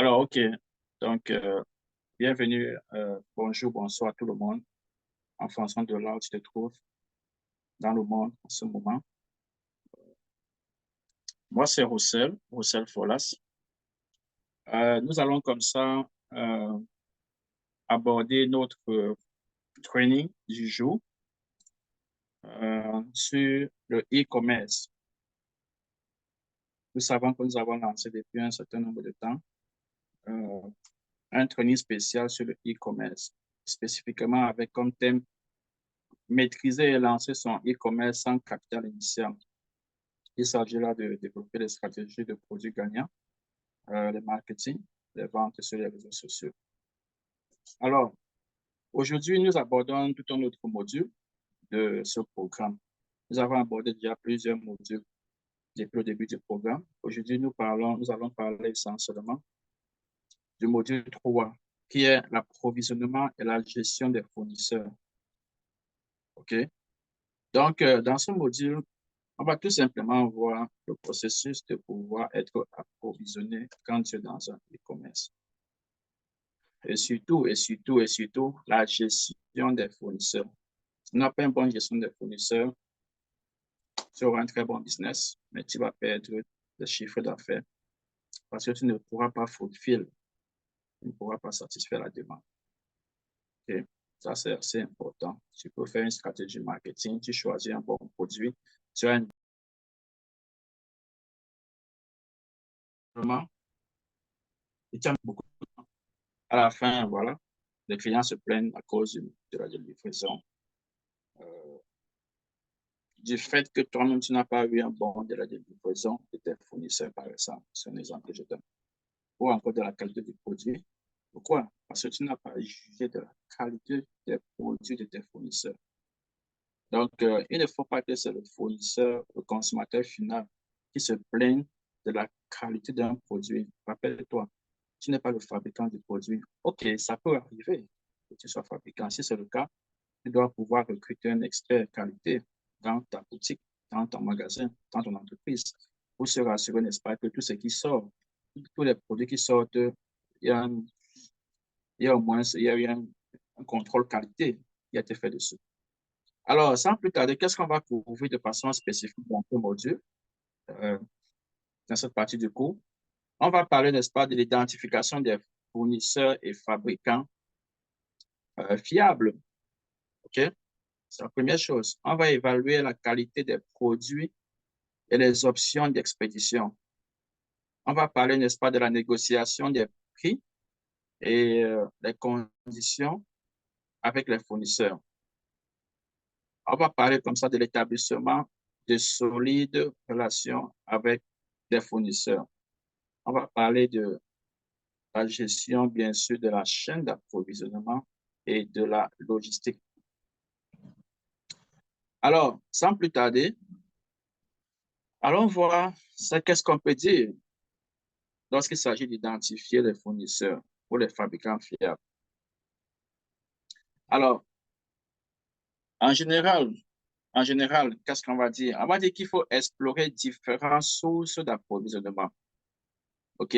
Alors, OK. Donc, bienvenue, bonjour, bonsoir à tout le monde, en fonction de là où tu te trouves dans le monde en ce moment. Moi, c'est Roussel Folas. Nous allons comme ça aborder notre training du jour sur le e-commerce. Nous savons que nous avons lancé depuis un certain nombre de temps euh, un training spécial sur le e-commerce, spécifiquement avec comme thème maîtriser et lancer son e-commerce sans capital initial. Il s'agit là de développer des stratégies de produits gagnants, le marketing, les ventes sur les réseaux sociaux. Alors, aujourd'hui, nous abordons tout un autre module de ce programme. Nous avons abordé déjà plusieurs modules depuis le début du programme. Aujourd'hui, nous allons parler essentiellement du module 3, qui est l'approvisionnement et la gestion des fournisseurs. OK? Donc, dans ce module, on va tout simplement voir le processus de pouvoir être approvisionné quand tu es dans un e-commerce. Et surtout, la gestion des fournisseurs. Si tu n'as pas une bonne gestion des fournisseurs, tu auras un très bon business, mais tu vas perdre le chiffre d'affaires parce que tu ne pourras pas fulfill, tu ne pourras pas satisfaire la demande. Okay? Ça, c'est assez important. Tu peux faire une stratégie marketing, tu choisis un bon produit, tu as un développement et tu as beaucoup. À la fin, voilà, les clients se plaignent à cause de la livraison. Du fait que toi-même, tu n'as pas eu un bon de la livraison de tes fournisseurs, par exemple. C'est un exemple que je donne. Ou encore de la qualité du produit. Pourquoi? Parce que tu n'as pas jugé de la qualité des produits de tes fournisseurs. Donc, il ne faut pas que c'est le fournisseur, le consommateur final qui se plaigne de la qualité d'un produit. Rappelle-toi, tu n'es pas le fabricant du produit. OK, ça peut arriver que tu sois fabricant. Si c'est le cas, tu dois pouvoir recruter un expert qualité dans ta boutique, dans ton magasin, dans ton entreprise, pour se rassurer, n'est-ce pas, que tout ce qui sort, tous les produits qui sortent, il y a, il y a au moins eu un contrôle qualité qui a été fait dessus. Alors, sans plus tarder, qu'est-ce qu'on va couvrir de façon spécifique dans ce module, euh, dans cette partie du cours? On va parler, n'est-ce pas, de l'identification des fournisseurs et fabricants fiables. OK? C'est la première chose. On va évaluer la qualité des produits et les options d'expédition. On va parler, n'est-ce pas, de la négociation des prix et les conditions avec les fournisseurs. On va parler comme ça de l'établissement de solides relations avec les fournisseurs. On va parler de la gestion, bien sûr, de la chaîne d'approvisionnement et de la logistique. Alors, sans plus tarder, allons voir qu'est-ce qu'on peut dire lorsqu'il s'agit d'identifier les fournisseurs ou les fabricants fiables. Alors, en général, qu'est-ce qu'on va dire? On va dire qu'il faut explorer différentes sources d'approvisionnement, OK?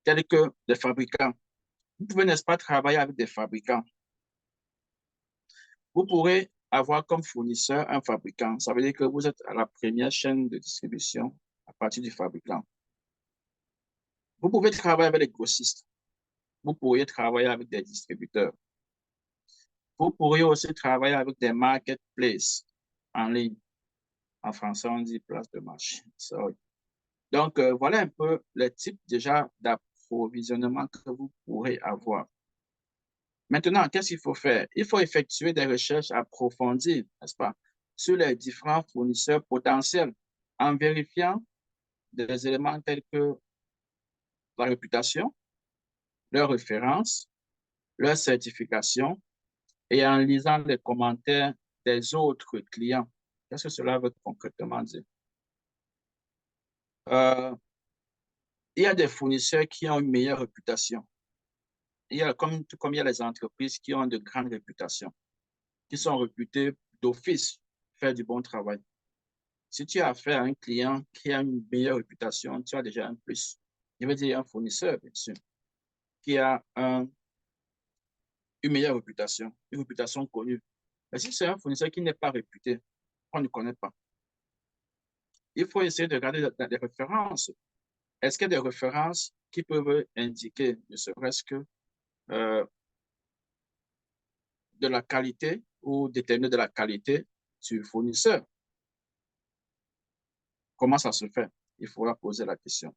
Tels que des fabricants. Vous pouvez, n'est-ce pas, travailler avec des fabricants. Vous pourrez avoir comme fournisseur un fabricant. Ça veut dire que vous êtes à la première chaîne de distribution à partir du fabricant. Vous pouvez travailler avec les grossistes. Vous pourriez travailler avec des distributeurs. Vous pourriez aussi travailler avec des marketplaces en ligne. En français, on dit place de marché. Sorry. Donc, voilà un peu les types déjà d'approvisionnement que vous pourrez avoir. Maintenant, qu'est-ce qu'il faut faire? Il faut effectuer des recherches approfondies, n'est-ce pas, sur les différents fournisseurs potentiels en vérifiant des éléments tels que la réputation, leurs références, leur certification et en lisant les commentaires des autres clients. Qu'est-ce que cela veut concrètement dire? Euh, il y a des fournisseurs qui ont une meilleure réputation. Comme il y a les entreprises qui ont de grandes réputations, qui sont réputées d'office, faire du bon travail. Si tu as affaire à un client qui a une meilleure réputation, tu as déjà un plus. Je veux dire un fournisseur, bien sûr. qui a une meilleure réputation, une réputation connue. Mais si c'est un fournisseur qui n'est pas réputé, on ne connaît pas, il faut essayer de regarder des références. Est-ce qu'il y a des références qui peuvent indiquer, ne serait-ce que de la qualité ou déterminer de la qualité du fournisseur? Comment ça se fait? Il faudra poser la question.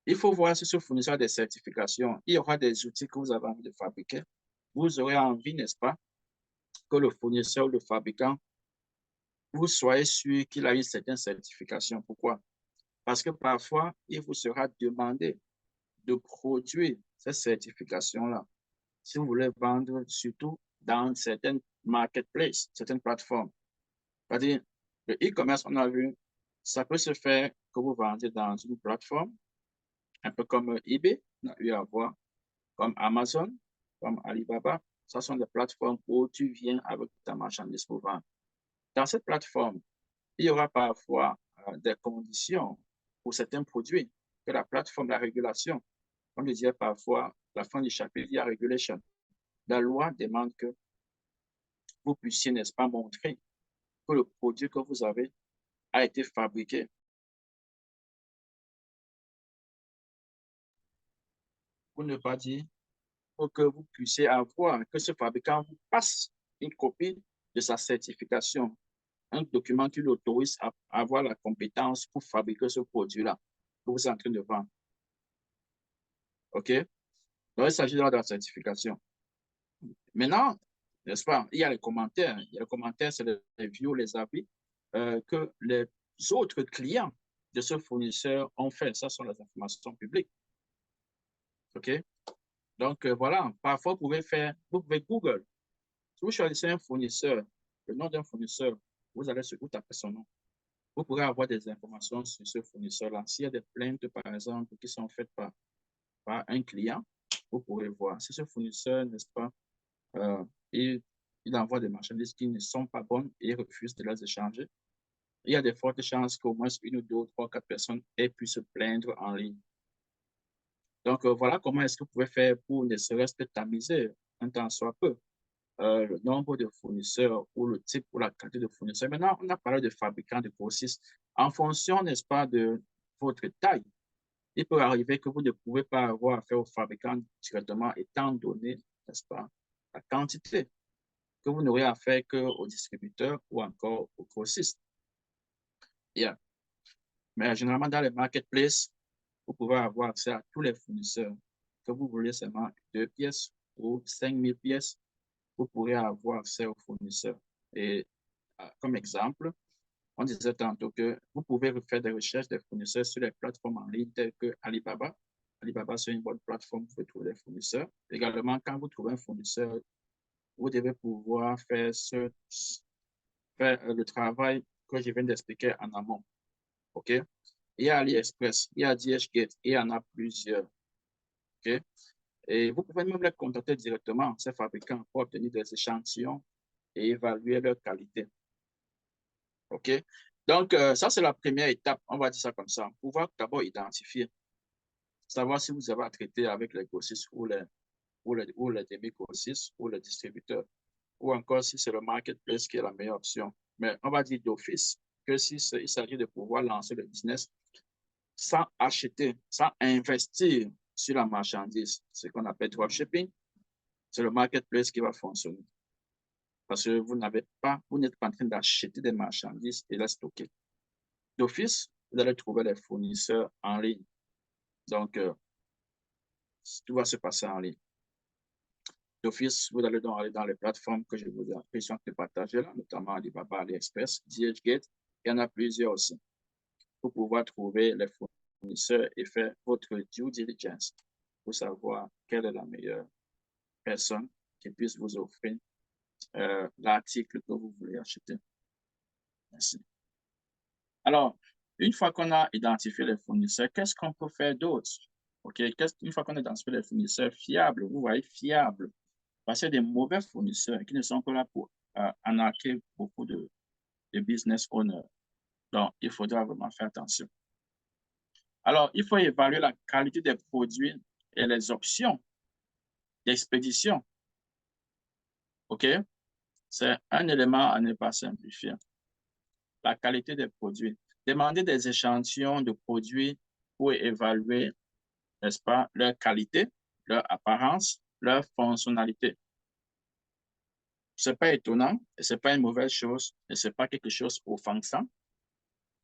Il faut voir si ce fournisseur a des certifications. Il y aura des outils que vous avez envie de fabriquer. Vous aurez envie, n'est-ce pas, que le fournisseur ou le fabricant, vous soyez sûr qu'il a une certaine certification. Pourquoi? Parce que parfois, il vous sera demandé de produire ces certifications-là si vous voulez vendre, surtout dans certaines marketplaces, certaines plateformes. C'est-à-dire, le e-commerce, on a vu, ça peut se faire que vous vendez dans une plateforme, un peu comme eBay, on a eu à voir, comme Amazon, comme Alibaba. Ce sont des plateformes où tu viens avec ta marchandise pour vendre. Dans cette plateforme, il y aura parfois des conditions pour certains produits que la plateforme, la régulation, on le disait parfois, la fin du chapitre, il y a regulation. La loi demande que vous puissiez, n'est-ce pas, montrer que le produit que vous avez a été fabriqué. Pour ne pas dire, pour que vous puissiez avoir, que ce fabricant vous passe une copie de sa certification, un document qui l'autorise à avoir la compétence pour fabriquer ce produit-là que vous êtes en train de vendre. OK? Donc, il s'agit de la certification. Maintenant, n'est-ce pas, il y a les commentaires. Il y a les commentaires, c'est les reviews, les avis que les autres clients de ce fournisseur ont fait. Ça sont les informations publiques. OK? Donc, voilà, parfois, vous pouvez Google. Si vous choisissez un fournisseur, le nom d'un fournisseur, vous allez sur vous tapez son nom. Vous pourrez avoir des informations sur ce fournisseur-là. S'il y a des plaintes, par exemple, qui sont faites par un client, vous pourrez voir. Si ce fournisseur, n'est-ce pas, il envoie des marchandises qui ne sont pas bonnes et il refuse de les échanger, il y a de fortes chances qu'au moins une ou deux, trois, quatre personnes aient pu se plaindre en ligne. Donc, voilà comment est-ce que vous pouvez faire pour ne serait-ce que tamiser un temps soit peu le nombre de fournisseurs ou le type ou la qualité de fournisseurs. Maintenant, on a parlé de fabricants, de grossistes. En fonction, n'est-ce pas, de votre taille, il peut arriver que vous ne pouvez pas avoir affaire au fabricant directement, étant donné, n'est-ce pas, la quantité, que vous n'aurez affaire qu'au distributeur ou encore au grossiste. Yeah. Mais généralement, dans les marketplaces, vous pouvez avoir accès à tous les fournisseurs. Que vous voulez seulement 2 pièces ou 5000 pièces, vous pourrez avoir accès aux fournisseurs. Et comme exemple, on disait tantôt que vous pouvez faire des recherches des fournisseurs sur les plateformes en ligne telles que Alibaba. Alibaba, c'est une bonne plateforme pour trouver des fournisseurs. Également, quand vous trouvez un fournisseur, vous devez pouvoir faire le travail que je viens d'expliquer en amont. OK? Il y a AliExpress, il y a DHgate, il y en a plusieurs. OK? Et vous pouvez même les contacter directement, ces fabricants, pour obtenir des échantillons et évaluer leur qualité. OK? Donc, ça, c'est la première étape, on va dire ça comme ça. Pouvoir d'abord identifier, savoir si vous avez à traiter avec les grossistes ou les demi-grossistes ou les distributeurs, ou encore si c'est le marketplace qui est la meilleure option. Mais on va dire d'office que s'il s'agit de pouvoir lancer le business sans acheter, sans investir sur la marchandise, ce qu'on appelle dropshipping, c'est le marketplace qui va fonctionner. Parce que vous n'êtes pas en train d'acheter des marchandises et les stocker. D'office, vous allez trouver les fournisseurs en ligne. Donc, tout va se passer en ligne. D'office, vous allez donc aller dans les plateformes que je vous ai l'impression de partager là, notamment Alibaba, AliExpress, DHgate. Il y en a plusieurs aussi. Pour pouvoir trouver les fournisseurs et faire votre due diligence pour savoir quelle est la meilleure personne qui puisse vous offrir l'article que vous voulez acheter. Merci. Alors, une fois qu'on a identifié les fournisseurs, qu'est-ce qu'on peut faire d'autre? OK, une fois qu'on a identifié les fournisseurs fiables, vous voyez, fiables, parce qu'il y a des mauvais fournisseurs qui ne sont pas là pour arnaquer beaucoup de business owners. Donc, il faudra vraiment faire attention. Alors, il faut évaluer la qualité des produits et les options d'expédition. OK? C'est un élément à ne pas simplifier. La qualité des produits. Demandez des échantillons de produits pour évaluer, n'est-ce pas, leur qualité, leur apparence, leur fonctionnalité. Ce n'est pas étonnant et ce n'est pas une mauvaise chose et ce n'est pas quelque chose offensant.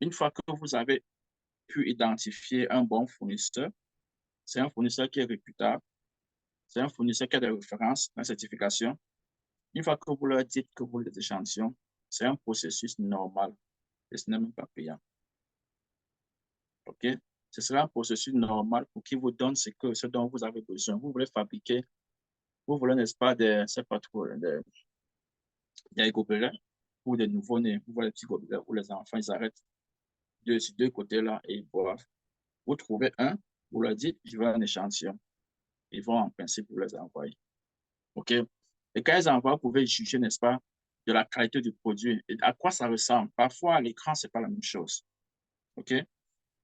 Une fois que vous avez pu identifier un bon fournisseur, c'est un fournisseur qui est réputable, c'est un fournisseur qui a des références, une certification. Une fois que vous leur dites que vous voulez des échantillons, c'est un processus normal et ce n'est même pas payant. OK? Ce sera un processus normal pour qu'il vous donne ce dont vous avez besoin. Vous voulez fabriquer, vous voulez, n'est-ce pas, c'est pas trop, des gobelets ou des nouveau-nés. Vous voyez les petits gobelets où les enfants, ils arrêtent sur deux côtés-là et ils boivent. Vous trouvez un, vous leur dites, je veux un échantillon. Ils vont en principe vous les envoyer. OK? Et quand ils envoient, vous pouvez juger, n'est-ce pas, de la qualité du produit et à quoi ça ressemble. Parfois, à l'écran, ce n'est pas la même chose. OK?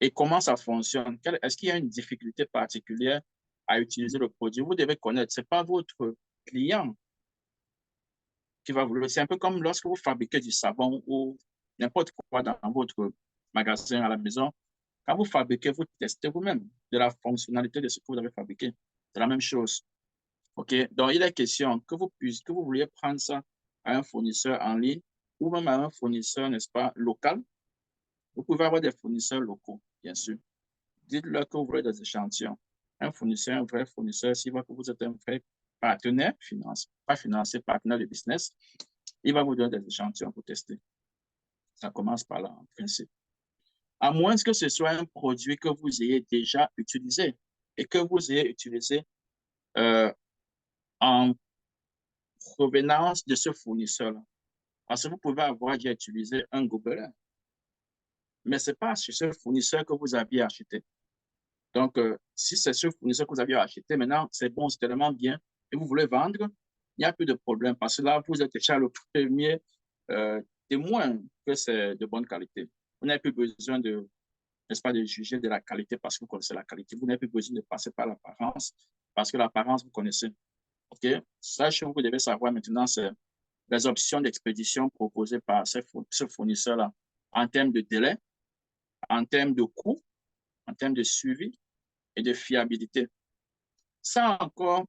Et comment ça fonctionne? Est-ce qu'il y a une difficulté particulière à utiliser le produit? Vous devez connaître. Ce n'est pas votre client qui va vouloir. C'est un peu comme lorsque vous fabriquez du savon ou n'importe quoi dans votre magasin à la maison. Quand vous fabriquez, vous testez vous-même de la fonctionnalité de ce que vous avez fabriqué. C'est la même chose. OK? Donc, il est question que vous vouliez prendre ça à un fournisseur en ligne ou même à un fournisseur, n'est-ce pas, local. Vous pouvez avoir des fournisseurs locaux, bien sûr. Dites-leur que vous voulez des échantillons. Un fournisseur, un vrai fournisseur, s'il voit que vous êtes un vrai partenaire pas financier, partenaire de business, il va vous donner des échantillons pour tester. Ça commence par là, en principe. À moins que ce soit un produit que vous ayez déjà utilisé et que vous ayez utilisé euh, en provenance de ce fournisseur-là. Parce que vous pouvez avoir déjà utilisé un gobelet, mais ce n'est pas sur ce fournisseur que vous aviez acheté. Donc, si c'est ce fournisseur que vous aviez acheté, maintenant, c'est bon, c'est tellement bien, et vous voulez vendre, il n'y a plus de problème parce que là, vous êtes déjà le premier témoin que c'est de bonne qualité. Vous n'avez plus besoin de, n'est-ce pas, de juger de la qualité parce que vous connaissez la qualité. Vous n'avez plus besoin de passer par l'apparence parce que l'apparence, vous connaissez. OK? Ça, ce que vous devez savoir maintenant, c'est les options d'expédition proposées par ce fournisseur-là en termes de délai, en termes de coût, en termes de suivi et de fiabilité. Ça encore,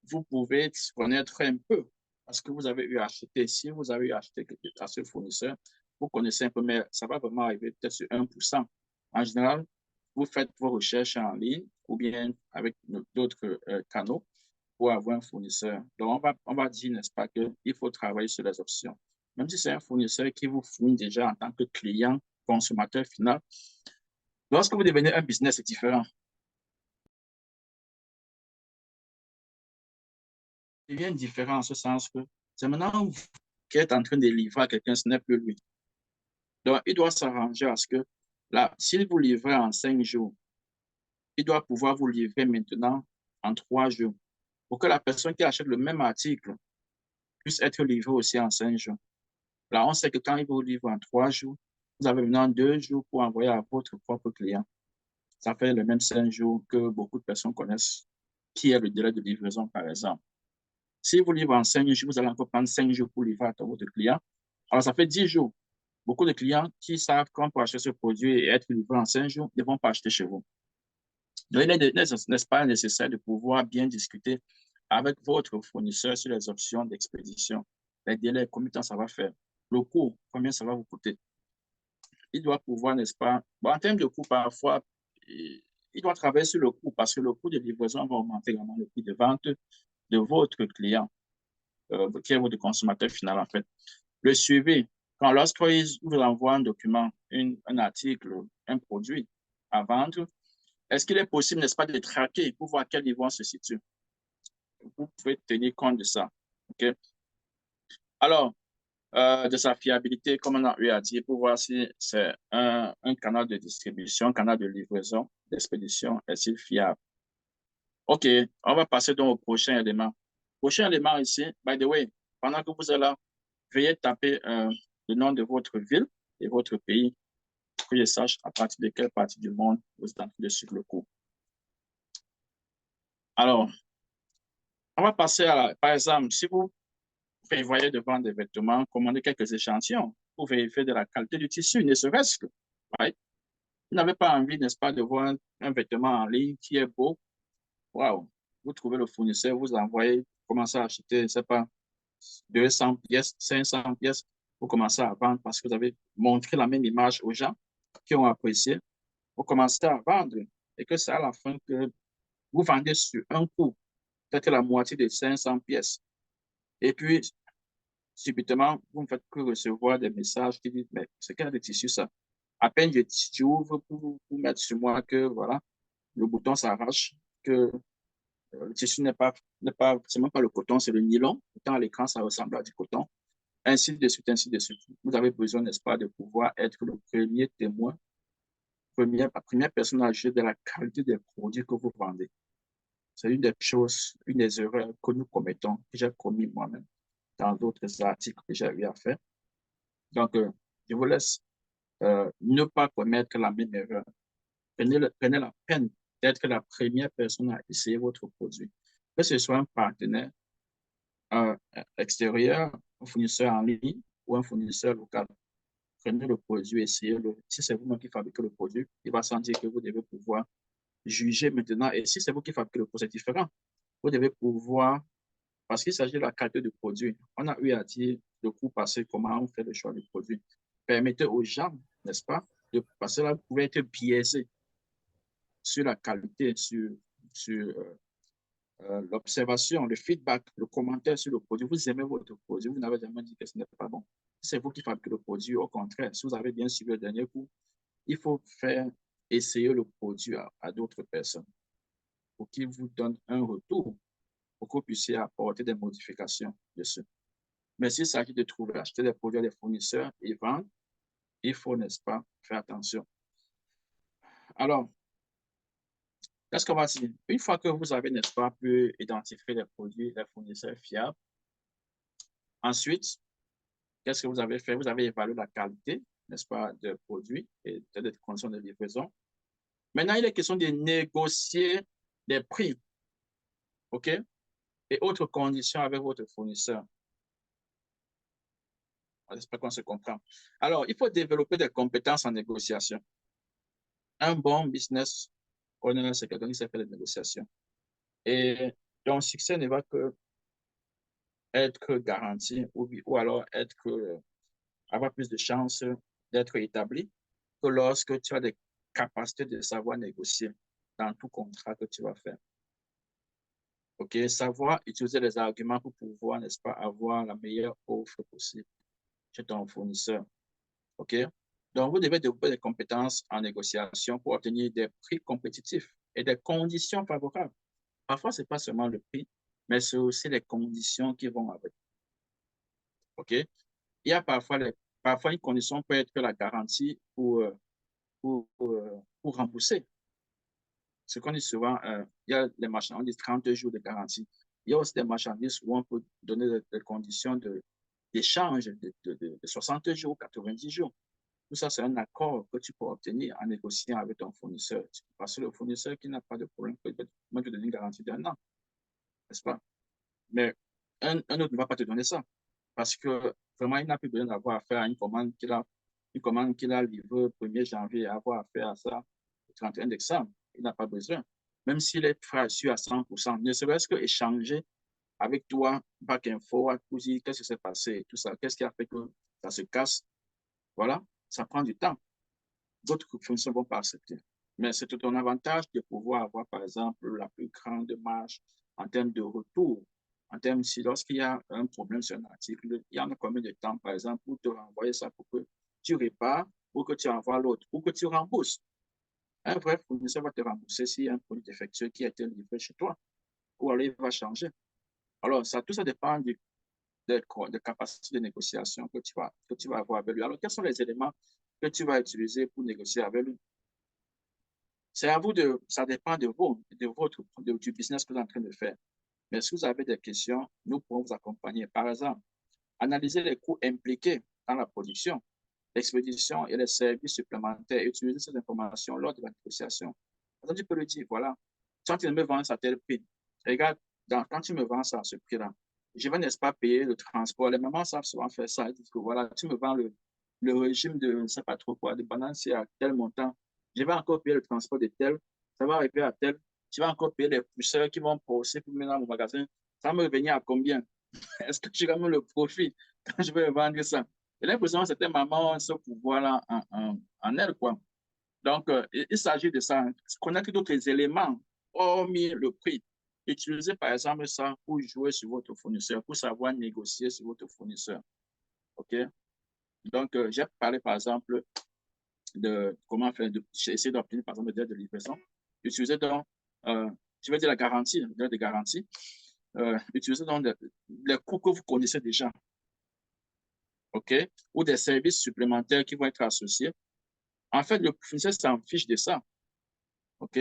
vous pouvez connaître un peu parce que vous avez eu à acheter. Si vous avez eu à acheter à ce fournisseur, vous connaissez un peu, mais ça va vraiment arriver peut-être sur 1%. En général, vous faites vos recherches en ligne ou bien avec d'autres canaux pour avoir un fournisseur. Donc, on va dire, n'est-ce pas, qu'il faut travailler sur les options. Même si c'est un fournisseur qui vous fournit déjà en tant que client, consommateur final, lorsque vous devenez un business, c'est différent. Il devient différent en ce sens que c'est maintenant qui est en train de livrer à quelqu'un, ce n'est plus lui. Donc, il doit s'arranger à ce que, là, s'il vous livre en 5 jours, il doit pouvoir vous livrer maintenant en 3 jours pour que la personne qui achète le même article puisse être livrée aussi en 5 jours. Là, on sait que quand il vous livre en 3 jours, vous avez maintenant 2 jours pour envoyer à votre propre client. Ça fait le même 5 jours que beaucoup de personnes connaissent, qui est le délai de livraison, par exemple. Si vous livrez en 5 jours, vous allez encore prendre 5 jours pour livrer à votre client. Alors, ça fait 10 jours. Beaucoup de clients qui savent qu'on peut acheter ce produit et être livré en 5 jours ne vont pas acheter chez vous. Donc, n'est-ce pas nécessaire de pouvoir bien discuter avec votre fournisseur sur les options d'expédition, les délais, combien de temps ça va faire, le coût, combien ça va vous coûter. Il doit pouvoir, n'est-ce pas, bon, en termes de coût, parfois, il doit travailler sur le coût parce que le coût de livraison va augmenter également le prix de vente de votre client, qui est votre consommateur final, en fait. Le suivi, lorsqu'ils vous envoient un document, un article, un produit à vendre, est-ce qu'il est possible, n'est-ce pas, de traquer pour voir à quel niveau on se situe? Vous pouvez tenir compte de ça. OK? Alors, de sa fiabilité, comme on a eu à dire, pour voir si c'est un canal de distribution, un canal de livraison, d'expédition, est-il fiable? OK, on va passer donc au prochain élément. Prochain élément ici, by the way, pendant que vous êtes là, veuillez taper le nom de votre ville et votre pays pour que je sache à partir de quelle partie du monde vous êtes en train de suivre le cours. Alors, on On va passer à, par exemple, si vous prévoyez de vendre des vêtements, commandez quelques échantillons pour vérifier de la qualité du tissu, ne serait-ce que. Ouais. Vous n'avez pas envie, n'est-ce pas, de voir un vêtement en ligne qui est beau. Waouh! Vous trouvez le fournisseur, vous envoyez, commencez à acheter, je ne sais pas, 200 pièces, 500 pièces, vous commencez à vendre parce que vous avez montré la même image aux gens qui ont apprécié. Vous commencez à vendre et que c'est à la fin que vous vendez sur un coup, peut-être la moitié de 500 pièces. Et puis, subitement, vous ne faites que recevoir des messages qui disent, mais c'est quel de tissu ça? À peine j'ouvre pour mettre sur moi que, voilà, le bouton s'arrache, que le tissu c'est même pas le coton, c'est le nylon. Pourtant, à l'écran, ça ressemble à du coton. Ainsi de suite, ainsi de suite. Vous avez besoin, n'est-ce pas, de pouvoir être le premier témoin, la première personne à juger de la qualité des produits que vous vendez. C'est une des choses, une des erreurs que nous commettons, que j'ai commis moi-même dans d'autres articles que j'ai eu à faire. Donc, je vous laisse ne pas commettre la même erreur. Prenez la peine d'être la première personne à essayer votre produit. Que ce soit un partenaire euh, extérieur, un fournisseur en ligne ou un fournisseur local. Prenez le produit, essayez-le. Si c'est vous-même qui fabriquez le produit, il va sans dire que vous devez pouvoir juger maintenant. Et si c'est vous qui fabriquez le produit, c'est différent. Vous devez pouvoir, parce qu'il s'agit de la qualité du produit, on a eu à dire le coup passé, comment on fait le choix du produit. Permettez aux gens, n'est-ce pas, parce que là, vous pouvez être biaisé sur la qualité, sur l'observation, le feedback, le commentaire sur le produit. Vous aimez votre produit, vous n'avez jamais dit que ce n'est pas bon. C'est vous qui fabriquez le produit. Au contraire, si vous avez bien suivi le dernier coup, il faut faire essayer le produit à d'autres personnes pour qu'ils vous donnent un retour, pour que vous puissiez apporter des modifications dessus. Mais s'il s'agit de trouver, acheter des produits à des fournisseurs et vendre, il faut, n'est-ce pas, faire attention. Alors, qu'est-ce qu'on va dire? Une fois que vous avez, n'est-ce pas, pu identifier les produits, les fournisseurs fiables, ensuite, qu'est-ce que vous avez fait? Vous avez évalué la qualité, n'est-ce pas, des produits et des conditions de livraison. Maintenant, il est question de négocier des prix, OK? Et autres conditions avec votre fournisseur. J'espère qu'on se comprend. Alors, il faut développer des compétences en négociation. Un bon business owner, c'est quelqu'un qui sait faire des négociations. Et ton succès ne va que être garanti ou alors avoir plus de chances d'être établi que lorsque tu as des capacités de savoir négocier dans tout contrat que tu vas faire. OK? Savoir utiliser les arguments pour pouvoir, n'est-ce pas, avoir la meilleure offre possible chez ton fournisseur. OK? Donc, vous devez développer des compétences en négociation pour obtenir des prix compétitifs et des conditions favorables. Parfois, ce n'est pas seulement le prix, mais c'est aussi les conditions qui vont avec. OK? Il y a parfois une condition peut être la garantie pour rembourser. Ce qu'on dit souvent, il y a les marchandises, on dit 30 jours de garantie. Il y a aussi des marchandises où on peut donner des conditions d'échange de 60 jours, 90 jours. Tout ça, c'est un accord que tu peux obtenir en négociant avec ton fournisseur. Parce que le fournisseur qui n'a pas de problème peut te donner une garantie d'un an, n'est-ce pas? Mais un autre ne va pas te donner ça. Parce que vraiment, il n'a plus besoin d'avoir affaire à une commande qu'il a livrée le 1er janvier et avoir affaire à ça le 31 décembre. Il n'a pas besoin. Même s'il est prêt à suivre à 100%, ne serait-ce qu'échanger avec toi, back info, à vous dire qu'est-ce qui s'est passé et tout ça, qu'est-ce qui a fait que ça se casse. Voilà, ça prend du temps. D'autres fonctions ne vont pas accepter. Mais c'est tout un avantage de pouvoir avoir, par exemple, la plus grande marge en termes de retour. En termes, si lorsqu'il y a un problème sur un article, il y en a combien de temps, par exemple, pour te renvoyer ça pour que tu répares, pour que tu envoies l'autre, pour que tu rembourses. Un vrai fournisseur va te rembourser s'il y a un produit défectueux qui a été livré chez toi, ou alors il va changer. Alors, tout ça dépend de capacité de négociation que tu vas avoir avec lui. Alors, quels sont les éléments que tu vas utiliser pour négocier avec lui? C'est à vous ça dépend de vous, du business que vous êtes en train de faire. Mais si vous avez des questions, nous pouvons vous accompagner. Par exemple, analyser les coûts impliqués dans la production, l'expédition et les services supplémentaires et utiliser ces informations lors de la négociation. Par exemple, tu peux lui dire, voilà, tu es en train de me vendre ça tel prix. Regarde, quand tu me vends ça à ce prix-là, je vais, n'est-ce pas, payer le transport. Les mamans savent souvent faire ça. Elles disent que voilà, tu me vends le régime de, je ne sais pas trop quoi, de bananes, c'est à tel montant. Je vais encore payer le transport de tel, ça va arriver à tel. Tu vas encore payer les pousseurs qui vont pousser pour mener dans mon magasin. Ça va me revenir à combien? Est-ce que tu ramènes le profit quand je vais vendre ça? J'ai l'impression que certaines mamans ont ce pouvoir-là en elles, quoi. Donc, il s'agit de ça. Connaître d'autres éléments, hormis le prix. Utilisez par exemple ça pour jouer sur votre fournisseur, pour savoir négocier sur votre fournisseur. OK? Donc, j'ai parlé par exemple de comment faire, j'ai essayé d'obtenir par exemple des délais de livraison. Utilisez donc, je vais dire la garantie, le délai de garantie. Utilisez donc les coûts que vous connaissez déjà. OK? Ou des services supplémentaires qui vont être associés. En fait, le fournisseur s'en fiche de ça. OK?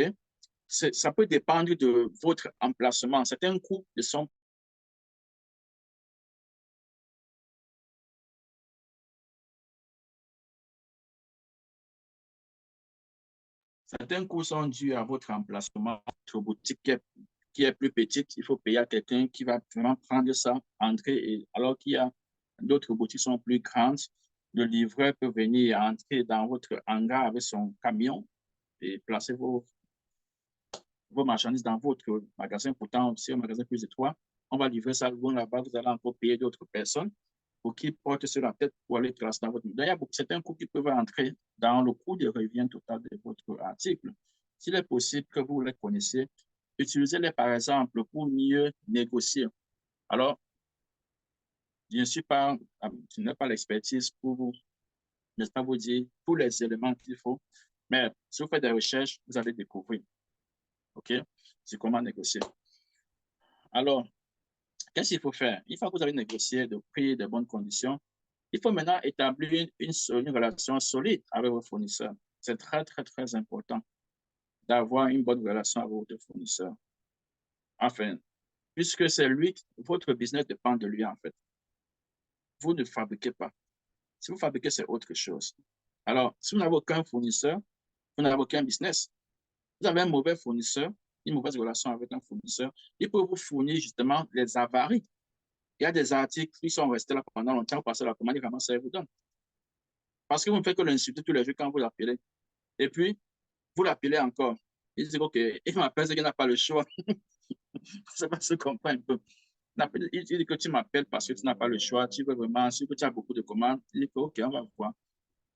Ça peut dépendre de votre emplacement. Certains coûts sont Certains coûts sont dus à votre emplacement. Votre boutique qui est plus petite, il faut payer à quelqu'un qui va vraiment prendre ça, entrer. Alors qu'il y a d'autres boutiques qui sont plus grandes, le livreur peut venir entrer dans votre hangar avec son camion et placer vos marchandises dans votre magasin. Pourtant, c'est un magasin plus étroit. On va livrer ça loin là-bas. Vous allez encore payer d'autres personnes pour qu'ils portent sur la tête pour aller classer dans votre. Il y a certains coûts qui peuvent entrer dans le coût de revient total de votre article. S'il est possible que vous les connaissiez, utilisez-les par exemple pour mieux négocier. Alors, je ne suis pas, je n'ai pas l'expertise pour vous, n'est-ce pas, vous dire tous les éléments qu'il faut, mais si vous faites des recherches, vous allez découvrir. OK? C'est comment négocier. Alors, qu'est-ce qu'il faut faire? Une fois que vous avez négocié de prix, de bonnes conditions, il faut maintenant établir une relation solide avec vos fournisseurs. C'est très, très, très important d'avoir une bonne relation avec votre fournisseur. Enfin, puisque c'est lui, votre business dépend de lui, en fait. Vous ne fabriquez pas. Si vous fabriquez, c'est autre chose. Alors, si vous n'avez aucun fournisseur, vous n'avez aucun business. Vous avez un mauvais fournisseur, une mauvaise relation avec un fournisseur, il peut vous fournir justement les avaries. Il y a des articles qui sont restés là pendant longtemps, vous passez la commande, vraiment, ça vous donne. Parce que vous ne faites que l'insulter tous les jours quand vous l'appelez. Et puis, vous l'appelez encore. Il dit, OK, il m'appelle, c'est qu'il n'a pas le choix. Ça va se comprendre un peu. Il dit que tu m'appelles parce que tu n'as pas le choix, tu veux vraiment, si tu as beaucoup de commandes, il dit que, OK, on va voir.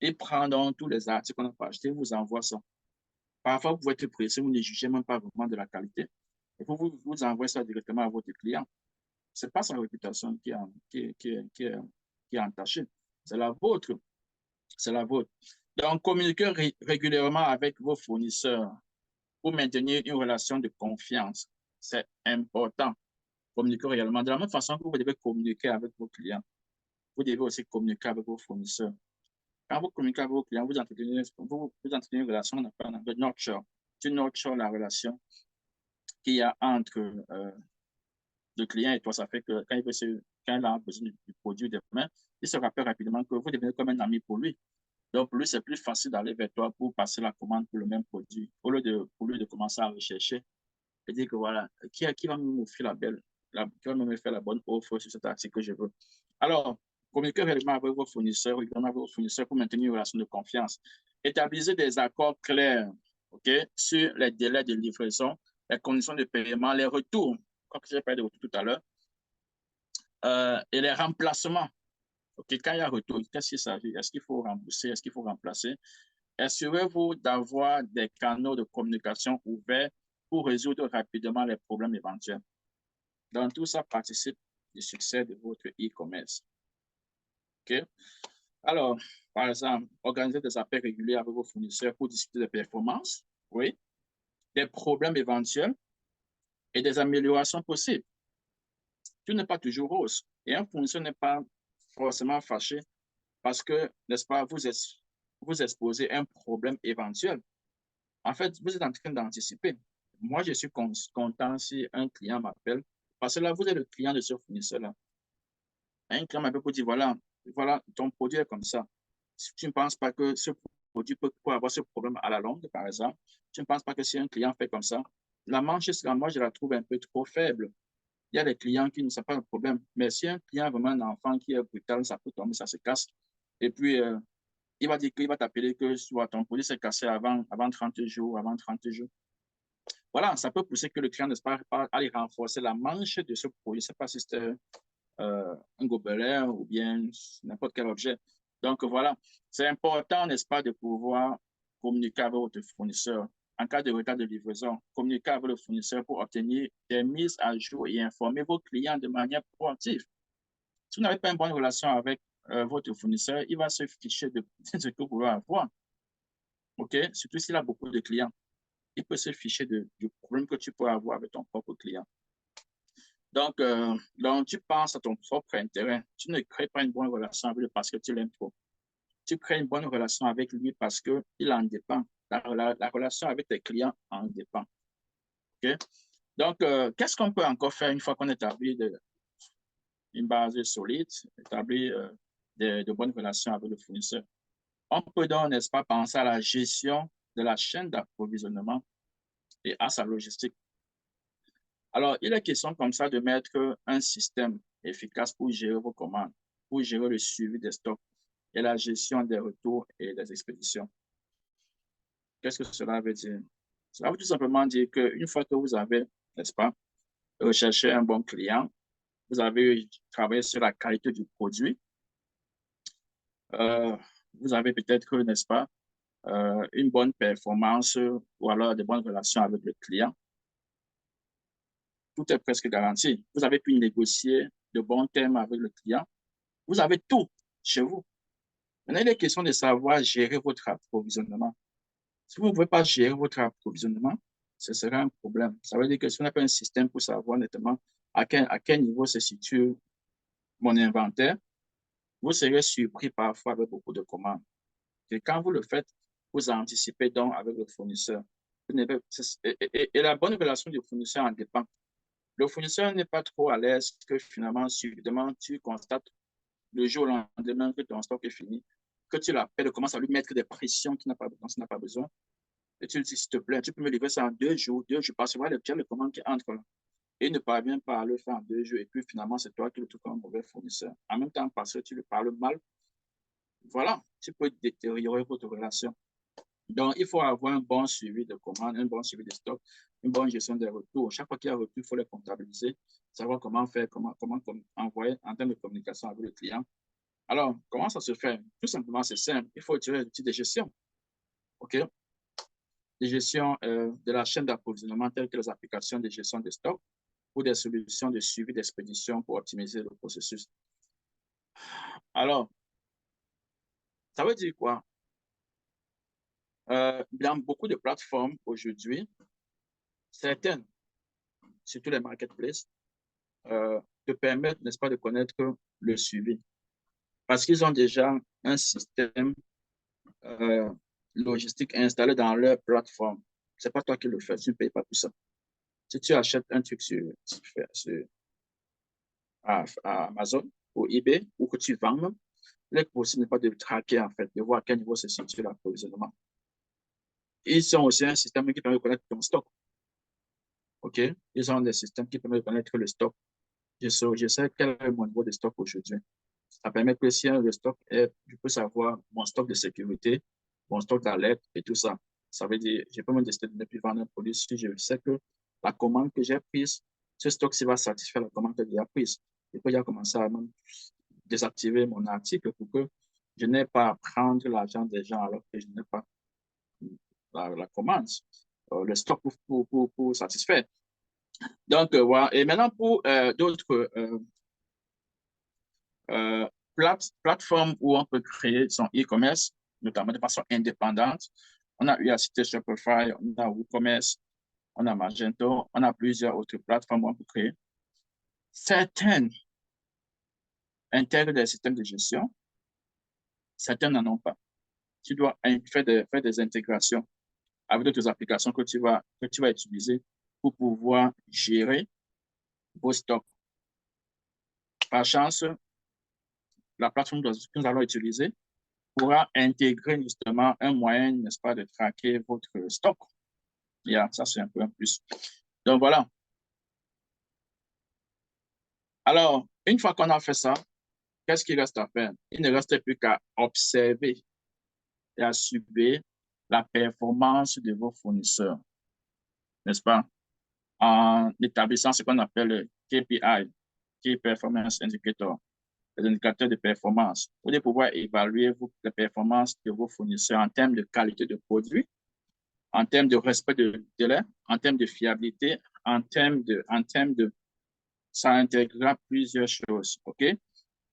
Et prend donc tous les articles qu'on n'a pas achetés, vous envoie ça. Parfois, vous pouvez être pressé, vous ne jugez même pas vraiment de la qualité. Et vous envoyez ça directement à votre client. Ce n'est pas sa réputation qui est entachée, c'est la vôtre. C'est la vôtre. Donc, communiquez régulièrement avec vos fournisseurs pour maintenir une relation de confiance. C'est important. Communiquer réellement. De la même façon que vous devez communiquer avec vos clients, vous devez aussi communiquer avec vos fournisseurs. Quand vous communiquez avec vos clients, vous entretenez une relation qu'on appelle de nurture. Tu nurture la relation qu'il y a entre le client et toi. Ça fait que quand il a besoin du produit demain, il se rappelle rapidement que vous devenez comme un ami pour lui. Donc, pour lui, c'est plus facile d'aller vers toi pour passer la commande pour le même produit. Pour lui de commencer à rechercher et dire que voilà, qui va m'offrir qui va me faire la bonne offre sur cet article que je veux. Alors, communiquez réellement avec vos fournisseurs, pour maintenir une relation de confiance. Établissez des accords clairs, OK, sur les délais de livraison, les conditions de paiement, les retours, comme j'ai parlé de retour tout à l'heure, et les remplacements. OK, quand il y a retour, qu'est-ce qu'il s'agit? Est-ce qu'il faut rembourser? Est-ce qu'il faut remplacer? Assurez-vous d'avoir des canaux de communication ouverts pour résoudre rapidement les problèmes éventuels. Donc, tout ça participe du succès de votre e-commerce. OK? Alors, par exemple, organisez des appels réguliers avec vos fournisseurs pour discuter des performances, oui, des problèmes éventuels et des améliorations possibles. Tout n'est pas toujours rose. Et un fournisseur n'est pas forcément fâché parce que, n'est-ce pas, vous exposez un problème éventuel. En fait, vous êtes en train d'anticiper. Moi, je suis content si un client m'appelle parce que là, vous êtes le client de ce fournisseur-là. Un client m'appelle pour dire, voilà, ton produit est comme ça. Si tu ne penses pas que ce produit peut avoir ce problème à la longue, par exemple, tu ne penses pas que si un client fait comme ça, la marge, moi, je la trouve un peu trop faible. Il y a des clients qui ne savent pas le problème. Mais si un client a vraiment un enfant qui est brutal, ça peut tomber, ça se casse. Et puis, il va dire qu'il va t'appeler que soit ton produit s'est cassé avant 30 jours, avant 30 jours. Voilà, ça peut pousser que le client n'espère pas aller renforcer la manche de ce produit. Je ne sais pas si c'est un gobelet ou bien n'importe quel objet. Donc voilà, c'est important, n'est-ce pas, de pouvoir communiquer avec votre fournisseur. En cas de retard de livraison, communiquer avec le fournisseur pour obtenir des mises à jour et informer vos clients de manière proactive. Si vous n'avez pas une bonne relation avec votre fournisseur, il va se ficher de ce que vous voulez avoir. OK? Surtout s'il a beaucoup de clients. Il peut se ficher du problème que tu peux avoir avec ton propre client. Donc, tu penses à ton propre intérêt. Tu ne crées pas une bonne relation avec lui parce que tu l'aimes trop. Tu crées une bonne relation avec lui parce qu'il en dépend. La relation avec tes clients en dépend. Okay? Donc, qu'est-ce qu'on peut encore faire une fois qu'on établit une base solide, établit de bonnes relations avec le fournisseur? On peut donc, n'est-ce pas, penser à la gestion de la chaîne d'approvisionnement et à sa logistique. Alors, il est question comme ça de mettre un système efficace pour gérer vos commandes, pour gérer le suivi des stocks et la gestion des retours et des expéditions. Qu'est-ce que cela veut dire? Cela veut tout simplement dire qu'une fois que vous avez, n'est-ce pas, recherché un bon client, vous avez travaillé sur la qualité du produit, euh, vous avez peut-être, n'est-ce pas, une bonne performance ou alors de bonnes relations avec le client. Tout est presque garanti. Vous avez pu négocier de bons termes avec le client. Vous avez tout chez vous. Maintenant, il est question de savoir gérer votre approvisionnement. Si vous ne pouvez pas gérer votre approvisionnement, ce sera un problème. Ça veut dire que si on n'a pas un système pour savoir nettement à quel niveau se situe mon inventaire, vous serez surpris parfois avec beaucoup de commandes. Et quand vous le faites, vous anticipez donc avec le fournisseur. Et la bonne relation du fournisseur en dépend. Le fournisseur n'est pas trop à l'aise que finalement, subitement, tu constates le jour au lendemain que ton stock est fini, que tu l'appelles, commences à lui mettre des pressions dont il n'a pas besoin. Et tu lui dis, s'il te plaît, tu peux me livrer ça en 2 jours, parce que voilà, le commande qui entre là. Et il ne parvient pas à le faire en 2 jours. Et puis finalement, c'est toi qui le trouves comme un mauvais fournisseur. En même temps, parce que tu lui parles mal, voilà, tu peux détériorer votre relation. Donc, il faut avoir un bon suivi de commandes, un bon suivi de stock, une bonne gestion des retours. Chaque fois qu'il y a un retour, il faut les comptabiliser, savoir comment faire, comment envoyer en termes de communication avec le client. Alors, comment ça se fait? Tout simplement, c'est simple. Il faut utiliser l'outil de gestion. OK? De gestion de la chaîne d'approvisionnement, telles que les applications de gestion de stock ou des solutions de suivi d'expédition pour optimiser le processus. Alors, ça veut dire quoi? Dans beaucoup de plateformes aujourd'hui, certaines, surtout les marketplaces, te permettent, n'est-ce pas, de connaître le suivi. Parce qu'ils ont déjà un système euh, logistique installé dans leur plateforme. Ce n'est pas toi qui le fais, tu ne payes pas pour ça. Si tu achètes un truc à Amazon ou eBay ou que tu vends, il est possible pas de traquer, en fait, de voir à quel niveau se situe l'approvisionnement. Ils ont aussi un système qui permet de connaître ton stock. OK? Ils ont des systèmes qui permettent de connaître le stock. Je sais quel est mon niveau de stock aujourd'hui. Ça permet que si le stock est, je peux savoir mon stock de sécurité, mon stock d'alerte et tout ça. Ça veut dire, je peux me décider de ne plus vendre un produit si je sais que la commande que j'ai prise, ce stock-ci va satisfaire la commande que j'ai prise. Je peux déjà commencer à désactiver mon article pour que je n'ai pas à prendre l'argent des gens alors que je n'ai pas la commande, le stock pour satisfaire. Donc, voilà. Et maintenant, pour d'autres plateformes où on peut créer son e-commerce, notamment de façon indépendante, on a eu à citer Shopify, on a WooCommerce, on a Magento, on a plusieurs autres plateformes où on peut créer. Certaines intègrent des systèmes de gestion, certaines n'en ont pas. Tu dois faire des intégrations avec d'autres applications que tu vas utiliser pour pouvoir gérer vos stocks. Par chance, la plateforme que nous allons utiliser pourra intégrer justement un moyen, n'est-ce pas, de traquer votre stock. Ça, c'est un peu un plus. Donc, voilà. Alors, une fois qu'on a fait ça, qu'est-ce qu'il reste à faire? Il ne reste plus qu'à observer et à suivre la performance de vos fournisseurs, n'est-ce pas? En établissant ce qu'on appelle le KPI, Key Performance Indicator, les indicateurs de performance. Vous allez pouvoir évaluer les performances de vos fournisseurs en termes de qualité de produit, en termes de respect de délai, en termes de fiabilité, en termes de, ça intégrera plusieurs choses, OK?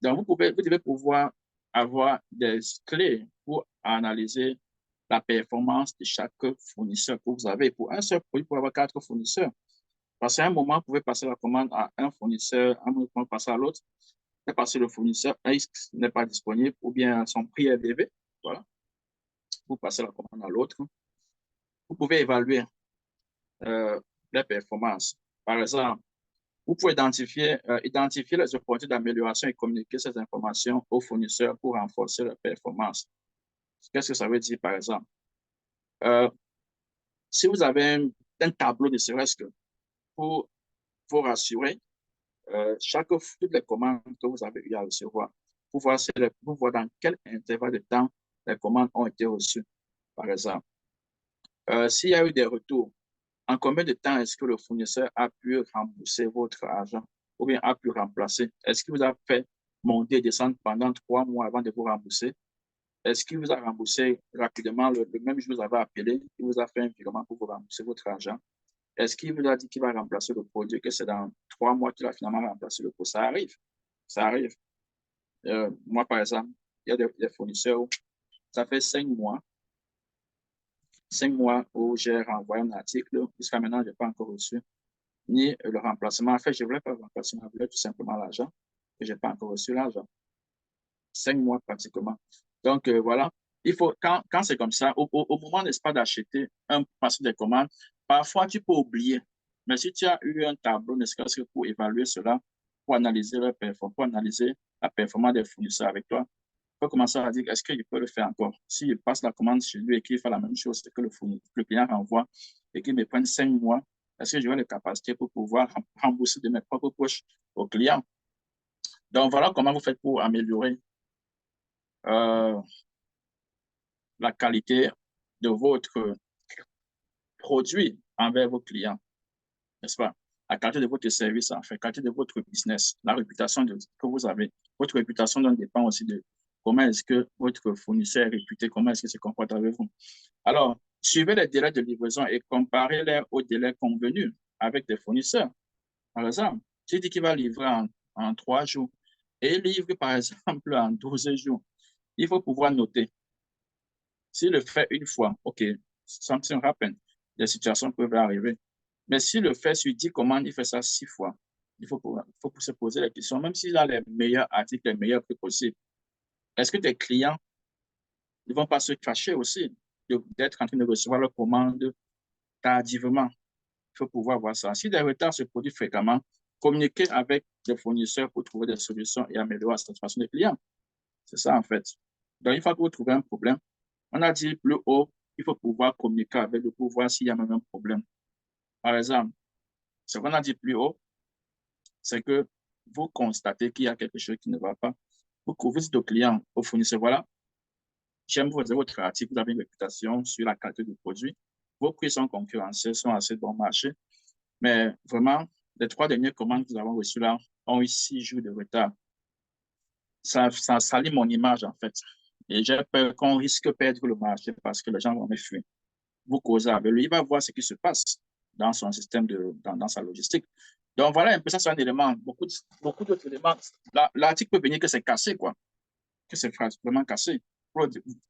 Donc, vous devez pouvoir avoir des clés pour analyser la performance de chaque fournisseur que vous avez. Pour un seul produit, pour avoir 4 fournisseurs. Parce qu'à un moment, vous pouvez passer la commande à un fournisseur, à un moment, passer à l'autre, et passer le fournisseur X n'est pas disponible ou bien son prix est élevé. Voilà. Vous passez la commande à l'autre. Vous pouvez évaluer les performances. Par exemple, vous pouvez identifier les opportunités d'amélioration et communiquer ces informations aux fournisseurs pour renforcer leur performance. Qu'est-ce que ça veut dire, par exemple? Si vous avez un tableau, ne serait-ce que pour vous rassurer, toutes les commandes que vous avez eu à recevoir, pour voir dans quel intervalle de temps les commandes ont été reçues, par exemple. S'il y a eu des retours, en combien de temps est-ce que le fournisseur a pu rembourser votre argent ou bien a pu remplacer? Est-ce qu'il vous a fait monter et descendre pendant 3 mois avant de vous rembourser? Est-ce qu'il vous a remboursé rapidement le même jour que vous avez appelé? Il vous a fait un virement pour vous rembourser votre argent? Est-ce qu'il vous a dit qu'il va remplacer le produit, que c'est dans 3 mois qu'il a finalement remplacé le produit? Ça arrive. Ça arrive. Moi, par exemple, il y a des fournisseurs où ça fait 5 mois où j'ai renvoyé un article. Jusqu'à maintenant, je n'ai pas encore reçu ni le remplacement. En fait, je ne voulais pas le remplacement, je voulais tout simplement l'argent. Et je n'ai pas encore reçu l'argent. 5 mois pratiquement. Donc, voilà. Il faut, quand c'est comme ça, au moment, n'est-ce pas, d'acheter un passé de commande, parfois tu peux oublier. Mais si tu as eu un tableau, n'est-ce pas, pour évaluer cela, pour analyser pour analyser la performance des fournisseurs avec toi, tu peux commencer à dire, est-ce qu'il peut le faire encore? S'il passe la commande chez lui et qu'il fait la même chose que le client renvoie et qu'il me prenne 5 mois, est-ce que j'aurai les capacités pour pouvoir rembourser de mes propres poches au client? Donc, voilà comment vous faites pour améliorer euh, la qualité de votre produit envers vos clients, n'est-ce pas? La qualité de votre service, en fait, la qualité de votre business, la réputation que vous avez. Votre réputation dépend aussi de comment est-ce que votre fournisseur est réputé, comment est-ce qu'il se comporte avec vous. Alors, suivez les délais de livraison et comparez-les aux délais convenus avec des fournisseurs. Par exemple, s'il dit qu'il va livrer en 3 jours et il livre, par exemple, en 12 jours, il faut pouvoir noter. S'il le fait une fois, OK, something happen. Des situations peuvent arriver. Mais s'il le fait sur 10 commandes, il fait ça 6 fois. Il faut se poser la question, même s'il a les meilleurs articles, les meilleurs prix possibles, est-ce que tes clients ne vont pas se fâcher aussi d'être en train de recevoir leurs commandes tardivement? Il faut pouvoir voir ça. Si des retards se produisent fréquemment, communiquer avec les fournisseurs pour trouver des solutions et améliorer la satisfaction des clients. C'est ça, en fait. Donc, une fois que vous trouvez un problème, on a dit plus haut, il faut pouvoir communiquer avec le pouvoir s'il y a même un problème. Par exemple, ce qu'on a dit plus haut, c'est que vous constatez qu'il y a quelque chose qui ne va pas. Vous dites au client, au fournisseur, voilà, j'aime votre article, vous avez une réputation sur la qualité du produit. Vos prix sont concurrentiels, sont assez bon marché. Mais vraiment, les 3 dernières commandes que nous avons reçues là ont eu 6 jours de retard. Ça salit mon image, en fait. Et j'ai peur qu'on risque de perdre le marché parce que les gens vont me fuir. Vous causez avec lui, il va voir ce qui se passe dans son système, dans sa logistique. Donc voilà un peu ça, c'est un élément. Beaucoup d'autres éléments. L'article peut venir que c'est cassé, quoi. Que c'est vraiment cassé.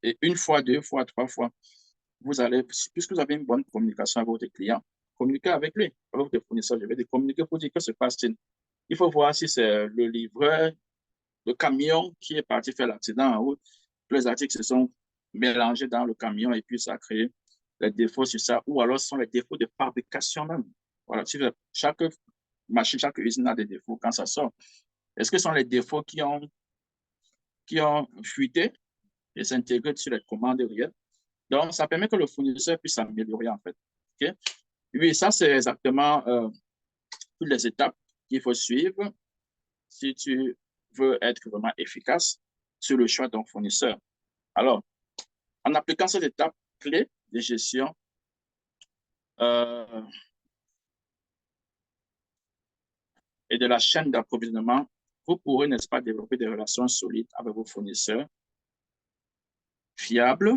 Et une fois, 2 fois, 3 fois, puisque vous avez une bonne communication avec votre client, communiquez avec lui, avec votre fournisseur. Je vais dire communiquer pour dire que se passe-t-il. Il faut voir si c'est le livreur, le camion qui est parti faire l'accident en route. Les articles se sont mélangés dans le camion et puis ça a créé les défauts sur ça, ou alors ce sont les défauts de fabrication même. Voilà, chaque machine, chaque usine a des défauts quand ça sort. Est-ce que ce sont les défauts qui ont fuité et s'intégrer sur les commandes réelles? Donc, ça permet que le fournisseur puisse s'améliorer en fait. Okay? Oui, ça, c'est exactement toutes les étapes qu'il faut suivre si tu veux être vraiment efficace sur le choix de ton fournisseur. Alors, en appliquant cette étape clé de gestion, et de la chaîne d'approvisionnement, vous pourrez, n'est-ce pas, développer des relations solides avec vos fournisseurs fiables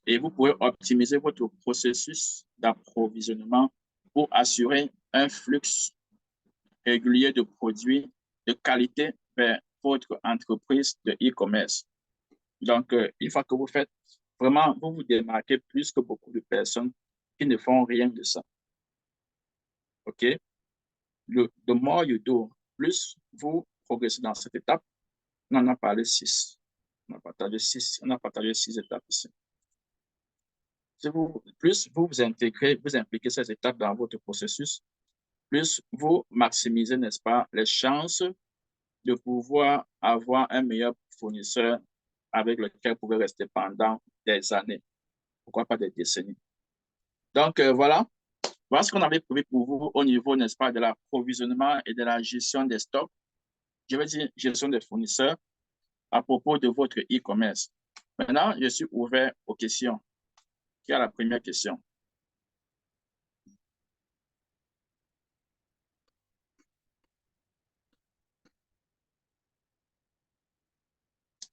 et vous pourrez optimiser votre processus d'approvisionnement pour assurer un flux régulier de produits de qualité vers votre entreprise de e-commerce. Donc, une fois que vous faites, vraiment, vous vous démarquez plus que beaucoup de personnes qui ne font rien de ça. OK? The more you do, plus vous progressez dans cette étape. On en a parlé 6. On a partagé six étapes ici. Plus vous vous intégrez, vous impliquez ces étapes dans votre processus, plus vous maximisez, n'est-ce pas, les chances de pouvoir avoir un meilleur fournisseur avec lequel vous pouvez rester pendant des années, pourquoi pas des décennies. Donc, voilà ce qu'on avait prévu pour vous au niveau, n'est-ce pas, de l'approvisionnement et de la gestion des stocks. Je veux dire gestion des fournisseurs à propos de votre e-commerce. Maintenant, je suis ouvert aux questions. Qui a la première question?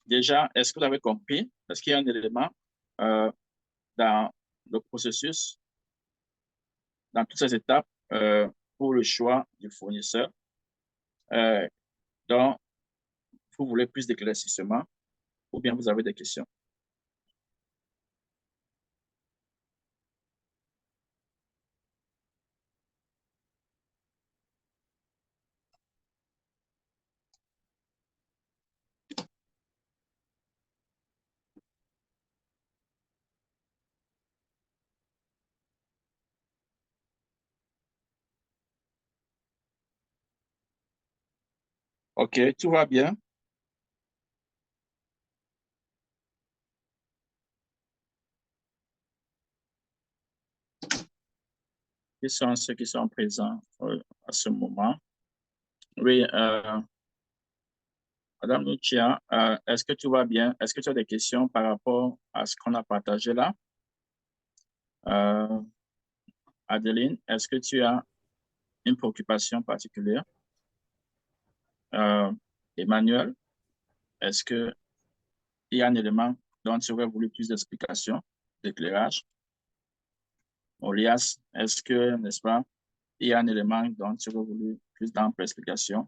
Déjà, est-ce que vous avez compris? Est-ce qu'il y a un élément dans le processus, dans toutes ces étapes, pour le choix du fournisseur dont vous voulez plus d'éclaircissement ou bien vous avez des questions? OK, tout va bien. Qui sont ceux qui sont présents à ce moment? Oui, Madame Lucia, est-ce que tout va bien? Est-ce que tu as des questions par rapport à ce qu'on a partagé là? Euh, Adeline, est-ce que tu as une préoccupation particulière? Euh, Emmanuel, est-ce qu'il y a un élément dont tu aurais voulu plus d'explications, d'éclairage? Olias, est-ce que, n'est-ce pas, il y a un élément dont tu aurais voulu plus d'ample explication?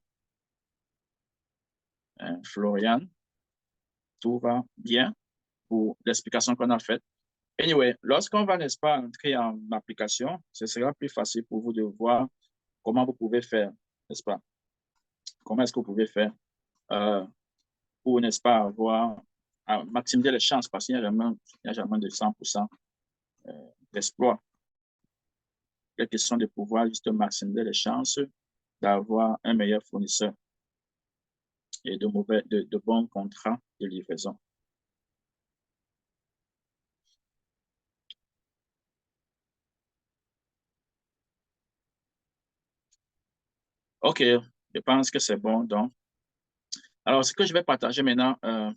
Florian, tout va bien pour l'explication qu'on a faite. Anyway, lorsqu'on va, n'est-ce pas, entrer en application, ce sera plus facile pour vous de voir comment vous pouvez faire, n'est-ce pas? Comment est-ce que vous pouvez faire euh, pour, n'est-ce pas, avoir, maximiser les chances parce qu'il n'y a jamais de 100% d'exploit. La question de pouvoir juste maximiser les chances d'avoir un meilleur fournisseur et de bons contrats de livraison. OK, je pense que c'est bon. Donc, alors, ce que je vais partager maintenant n'a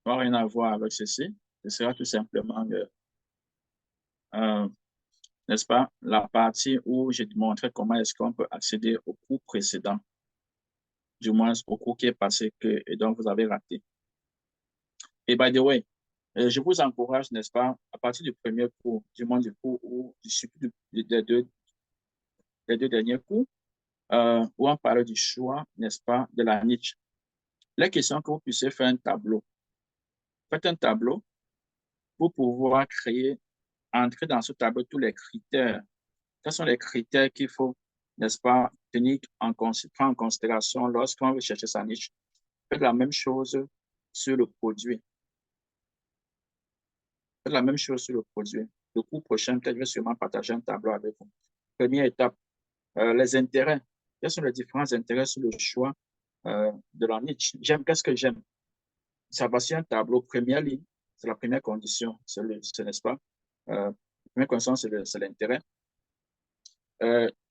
rien à voir avec ceci. Ce sera tout simplement, euh, n'est-ce pas, la partie où j'ai montré comment est-ce qu'on peut accéder au cours précédent, du moins au cours qui est passé et donc vous avez raté. Et by the way, je vous encourage, n'est-ce pas, à partir du premier cours, du moins du cours ou des deux derniers cours, où on parle du choix, n'est-ce pas, de la niche. La question que vous puissiez faire un tableau. Faites un tableau pour pouvoir entrer dans ce tableau tous les critères. Quels sont les critères qu'il faut, n'est-ce pas, prendre en considération lorsqu'on veut chercher sa niche? Faites la même chose sur le produit. Faites la même chose sur le produit. Le cours prochain, peut-être, je vais sûrement partager un tableau avec vous. Première étape, les intérêts. Quels sont les différents intérêts sur le choix de la niche? Qu'est-ce que j'aime? Ça va sur un tableau, première ligne, c'est la première condition, n'est-ce pas? La première condition, c'est l'intérêt.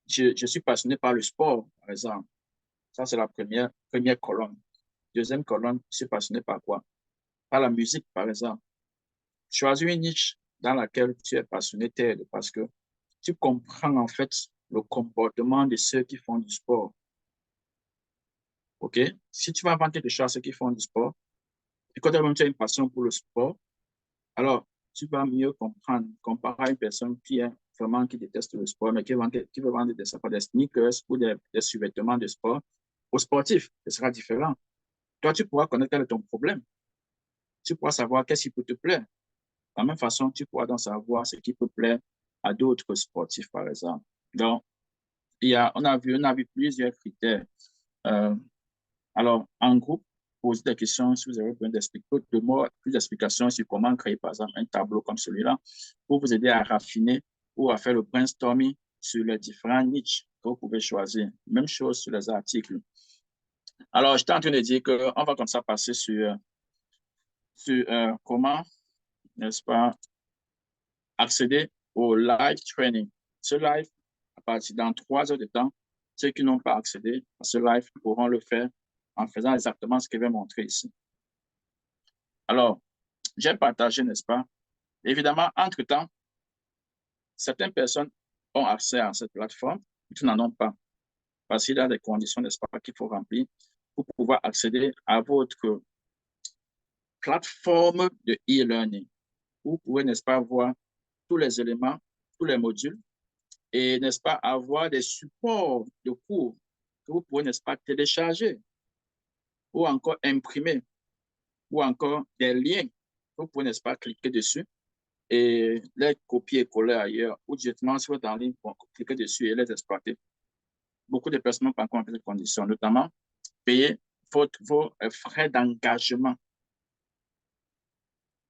Je suis passionné par le sport, par exemple. Ça, c'est la première colonne. Deuxième colonne, je suis passionné par quoi? Par la musique, par exemple. Choisis une niche dans laquelle tu es passionné, t'aide parce que tu comprends en fait le comportement de ceux qui font du sport. OK? Si tu vas vendre quelque chose à ceux qui font du sport, et quand tu as une passion pour le sport, alors tu vas mieux comprendre, comparé à une personne qui est vraiment qui déteste le sport, mais qui veut vendre des sneakers ou des sous-vêtements de sport aux sportifs. Ce sera différent. Toi, tu pourras connaître quel est ton problème. Tu pourras savoir qu'est-ce qui peut te plaire. De la même façon, tu pourras donc savoir ce qui peut plaire à d'autres sportifs, par exemple. Donc, on a vu plusieurs critères. Euh, alors, en groupe, posez des questions si vous avez besoin d'expliquer, de moi, plus d'explications sur comment créer, par exemple, un tableau comme celui-là pour vous aider à raffiner ou à faire le brainstorming sur les différents niches que vous pouvez choisir. Même chose sur les articles. Alors, j'étais en train de dire qu'on va comme ça passer sur comment, n'est-ce pas, accéder au live training. Ce live, à partir dans 3 heures de temps, ceux qui n'ont pas accédé à ce live pourront le faire en faisant exactement ce que je vais montrer ici. Alors, j'ai partagé, n'est-ce pas? Évidemment, entre-temps, certaines personnes ont accès à cette plateforme, d'autres n'en ont pas. Parce qu'il y a des conditions, n'est-ce pas, qu'il faut remplir pour pouvoir accéder à votre plateforme de e-learning. Vous pouvez, n'est-ce pas, voir tous les éléments, tous les modules et, n'est-ce pas, avoir des supports de cours que vous pouvez, n'est-ce pas, télécharger ou encore imprimer ou encore des liens que vous pouvez, n'est-ce pas, cliquer dessus et les copier et coller ailleurs ou directement si vous êtes en ligne, cliquer dessus et les exploiter. Beaucoup de personnes n'ont pas encore ces conditions, notamment payer vos frais d'engagement.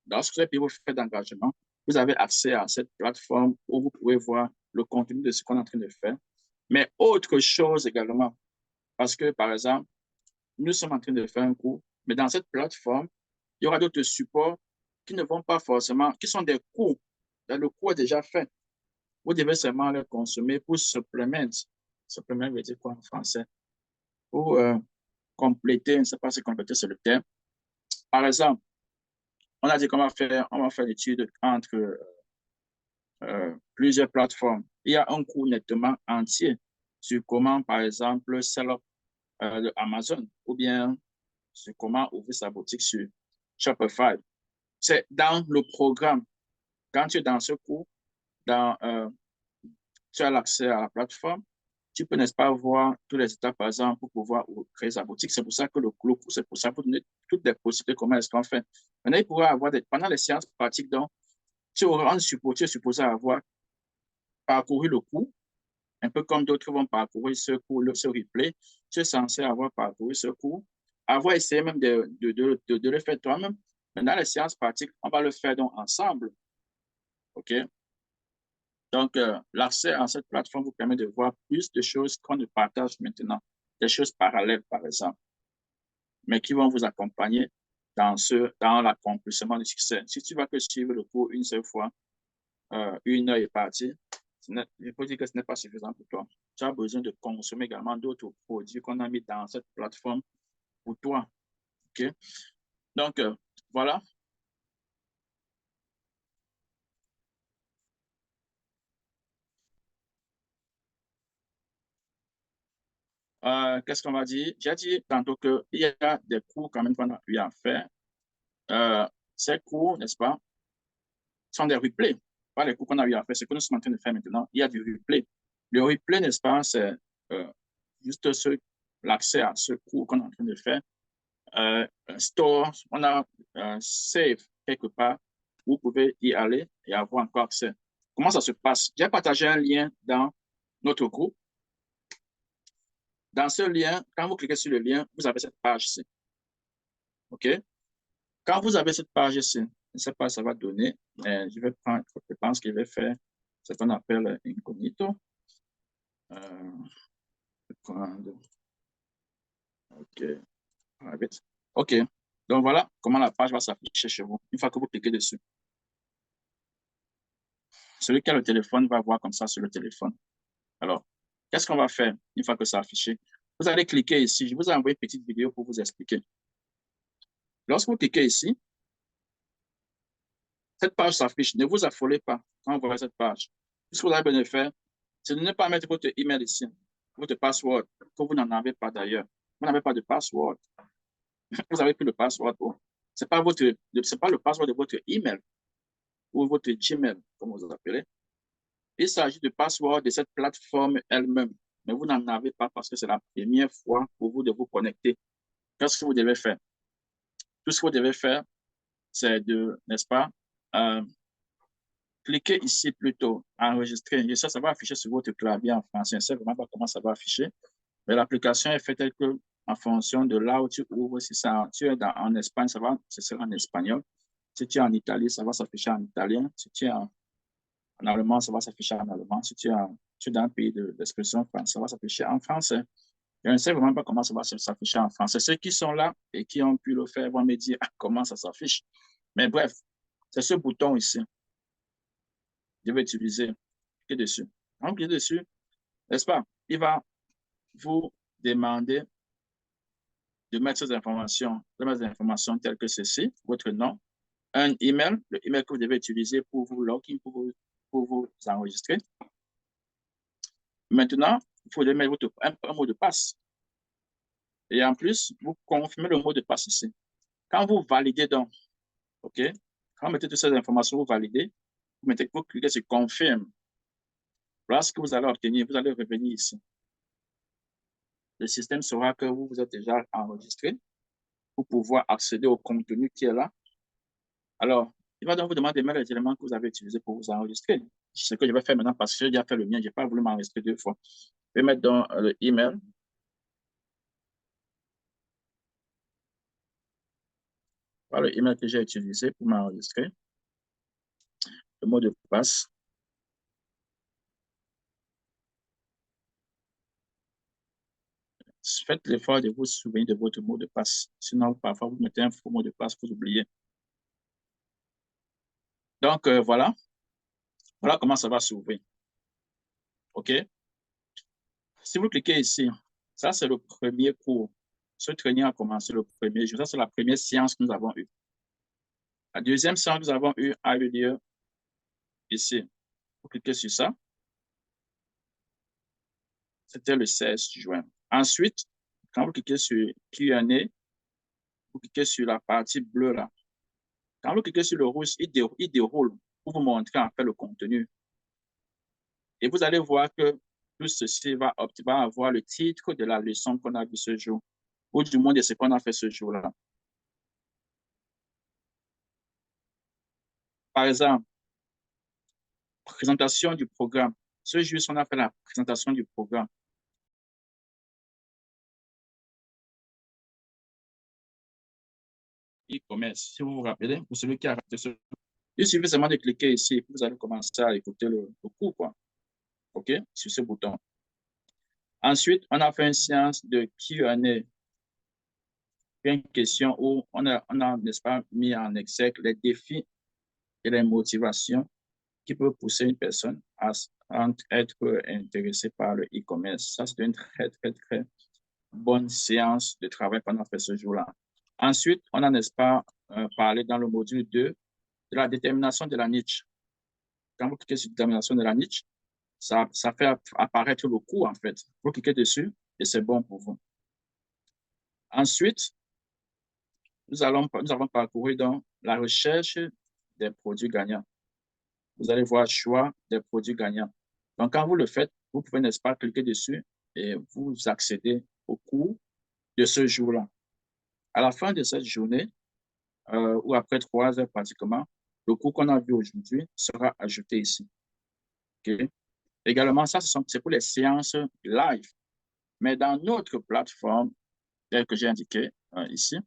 Lorsque vous avez payé vos frais d'engagement, vous avez accès à cette plateforme où vous pouvez voir le contenu de ce qu'on est en train de faire. Mais autre chose également, parce que, par exemple, nous sommes en train de faire un cours, mais dans cette plateforme, il y aura d'autres supports qui ne vont pas forcément, qui sont des cours. Le cours est déjà fait. Vous devez seulement le consommer pour supplément. Supplément veut dire quoi en français? Pour compléter, je ne sais pas si compléter c'est le terme. Par exemple, on a dit on va faire l'étude entre plusieurs plateformes. Il y a un cours nettement entier sur comment, par exemple, sell-up de Amazon ou bien sur comment ouvrir sa boutique sur Shopify. C'est dans le programme. Quand tu es dans ce cours, dans, tu as l'accès à la plateforme, tu peux, n'est-ce pas, voir tous les étapes, par exemple, pour pouvoir créer sa boutique. C'est pour ça que le cours, c'est pour ça, pour donner toutes les possibilités, comment est-ce qu'on fait. Maintenant, il pourra avoir pendant les séances pratiques, donc, tu es supposé avoir parcouru le cours, un peu comme d'autres vont parcourir ce cours, ce replay. Tu es censé avoir parcouru ce cours, avoir essayé même de le faire toi-même. Maintenant, les séances pratiques, on va le faire donc ensemble. OK? Donc, l'accès à cette plateforme vous permet de voir plus de choses qu'on ne partage maintenant, des choses parallèles, par exemple, mais qui vont vous accompagner dans l'accomplissement du succès. Si tu vas que suivre le cours une seule fois, 1 heure est partie, je peux dire que ce n'est pas suffisant pour toi. Tu as besoin de consommer également d'autres produits qu'on a mis dans cette plateforme pour toi. OK? Donc, voilà. Qu'est-ce qu'on va dire? J'ai dit tantôt qu'il y a des cours quand même qu'on a eu à faire. Euh, Ces cours, n'est-ce pas, sont des replays. Pas les cours qu'on a eu à faire, ce que nous sommes en train de faire maintenant. Il y a du replay. Le replay, n'est-ce pas, c'est juste l'accès à ce cours qu'on est en train de faire. Store, on a un save quelque part. Vous pouvez y aller et avoir encore accès. Comment ça se passe? J'ai partagé un lien dans notre groupe. Dans ce lien, quand vous cliquez sur le lien, vous avez cette page-ci. OK? Quand vous avez cette page-ci, je ne sais pas, ça va donner, mais je vais prendre, je pense qu'il va faire ce qu'on appelle incognito. Prendre, OK. OK. Donc voilà comment la page va s'afficher chez vous une fois que vous cliquez dessus. Celui qui a le téléphone va voir comme ça sur le téléphone. Alors, qu'est-ce qu'on va faire une fois que c'est affiché? Vous allez cliquer ici. Je vous ai envoyé une petite vidéo pour vous expliquer. Lorsque vous cliquez ici, cette page s'affiche. Ne vous affolez pas quand vous voyez cette page. Tout ce que vous avez besoin de faire, c'est de ne pas mettre votre email ici, votre password, que vous n'en avez pas d'ailleurs. Vous n'avez pas de password. Vous avez plus le password. Ce n'est pas, pas le password de votre email ou votre Gmail, comme vous appelez. Il s'agit du password de cette plateforme elle-même. Mais vous n'en avez pas parce que c'est la première fois pour vous de vous connecter. Qu'est-ce que vous devez faire? Tout ce que vous devez faire, c'est de, n'est-ce pas, euh, cliquez ici plutôt, enregistrer. Et ça va afficher sur votre clavier en français. Je ne sais vraiment pas comment ça va afficher. Mais l'application est faite telle que, en fonction de là où tu ouvres, si ça, tu es en Espagne, ce sera en espagnol. Si tu es en Italie, ça va s'afficher en italien. Si tu es en allemand, ça va s'afficher en allemand. Si tu es dans un pays d'expression française, ça va s'afficher en français. Je ne sais vraiment pas comment ça va s'afficher en français. Ceux qui sont là et qui ont pu le faire vont me dire comment ça s'affiche. Mais bref, c'est ce bouton ici. Je vais utiliser. Cliquez dessus. En cliquant dessus, n'est-ce pas? Il va vous demander de mettre des informations telles que ceci, votre nom, un email, le email que vous devez utiliser pour vous login, pour vous enregistrer. Maintenant, il faut mettre un mot de passe. Et en plus, vous confirmez le mot de passe ici. Quand vous validez donc, OK, quand vous mettez toutes ces informations, vous validez, vous cliquez sur confirme. Voilà ce que vous allez obtenir. Vous allez revenir ici. Le système saura que vous vous êtes déjà enregistré pour pouvoir accéder au contenu qui est là. Alors, il va donc vous demander de mettre les éléments que vous avez utilisés pour vous enregistrer. C'est ce que je vais faire maintenant parce que j'ai déjà fait le mien. Je n'ai pas voulu m'enregistrer 2 fois. Je vais mettre dans le email. Voilà le email que j'ai utilisé pour m'enregistrer. Le mot de passe. Faites l'effort de vous souvenir de votre mot de passe. Sinon, parfois, vous mettez un faux mot de passe, vous oubliez. Donc, voilà. Voilà comment ça va s'ouvrir. OK? Si vous cliquez ici, ça, c'est le premier cours. Ce training a commencé le premier jour. Ça, c'est la première séance que nous avons eue. La deuxième séance que nous avons eue a eu lieu ici. Vous cliquez sur ça. C'était le 16 juin. Ensuite, quand vous cliquez sur Q&A, vous cliquez sur la partie bleue là. Quand vous cliquez sur le rouge, il déroule pour vous montrer en fait le contenu. Et vous allez voir que tout ceci va avoir le titre de la leçon qu'on a vue ce jour, ou du moins de ce qu'on a fait ce jour-là. Par exemple, présentation du programme. Ce jour, on a fait la présentation du programme. E-commerce, si vous vous rappelez, pour celui qui a raté ce, il suffit seulement de cliquer ici et vous allez commencer à écouter le cours, quoi. OK, sur ce bouton. Ensuite, on a fait une séance de Q&A, une question où on a n'est-ce pas, mis en exergue les défis et les motivations qui peuvent pousser une personne à être intéressée par le e-commerce. Ça, c'est une très, très, très bonne séance de travail qu'on a fait ce jour-là. Ensuite, on a, n'est-ce pas, parlé dans le module 2 de la détermination de la niche. Quand vous cliquez sur détermination de la niche, ça fait apparaître le coût, en fait. Vous cliquez dessus et c'est bon pour vous. Ensuite, nous avons parcouru donc la recherche des produits gagnants. Vous allez voir choix des produits gagnants. Donc, quand vous le faites, vous pouvez, n'est-ce pas, cliquer dessus et vous accédez au cours de ce jour-là. À la fin de cette journée, ou après 3 heures pratiquement, le cours qu'on a vu aujourd'hui sera ajouté ici. Okay? Également, ça, c'est pour les séances live. Mais dans notre plateforme, telle que j'ai indiqué ici,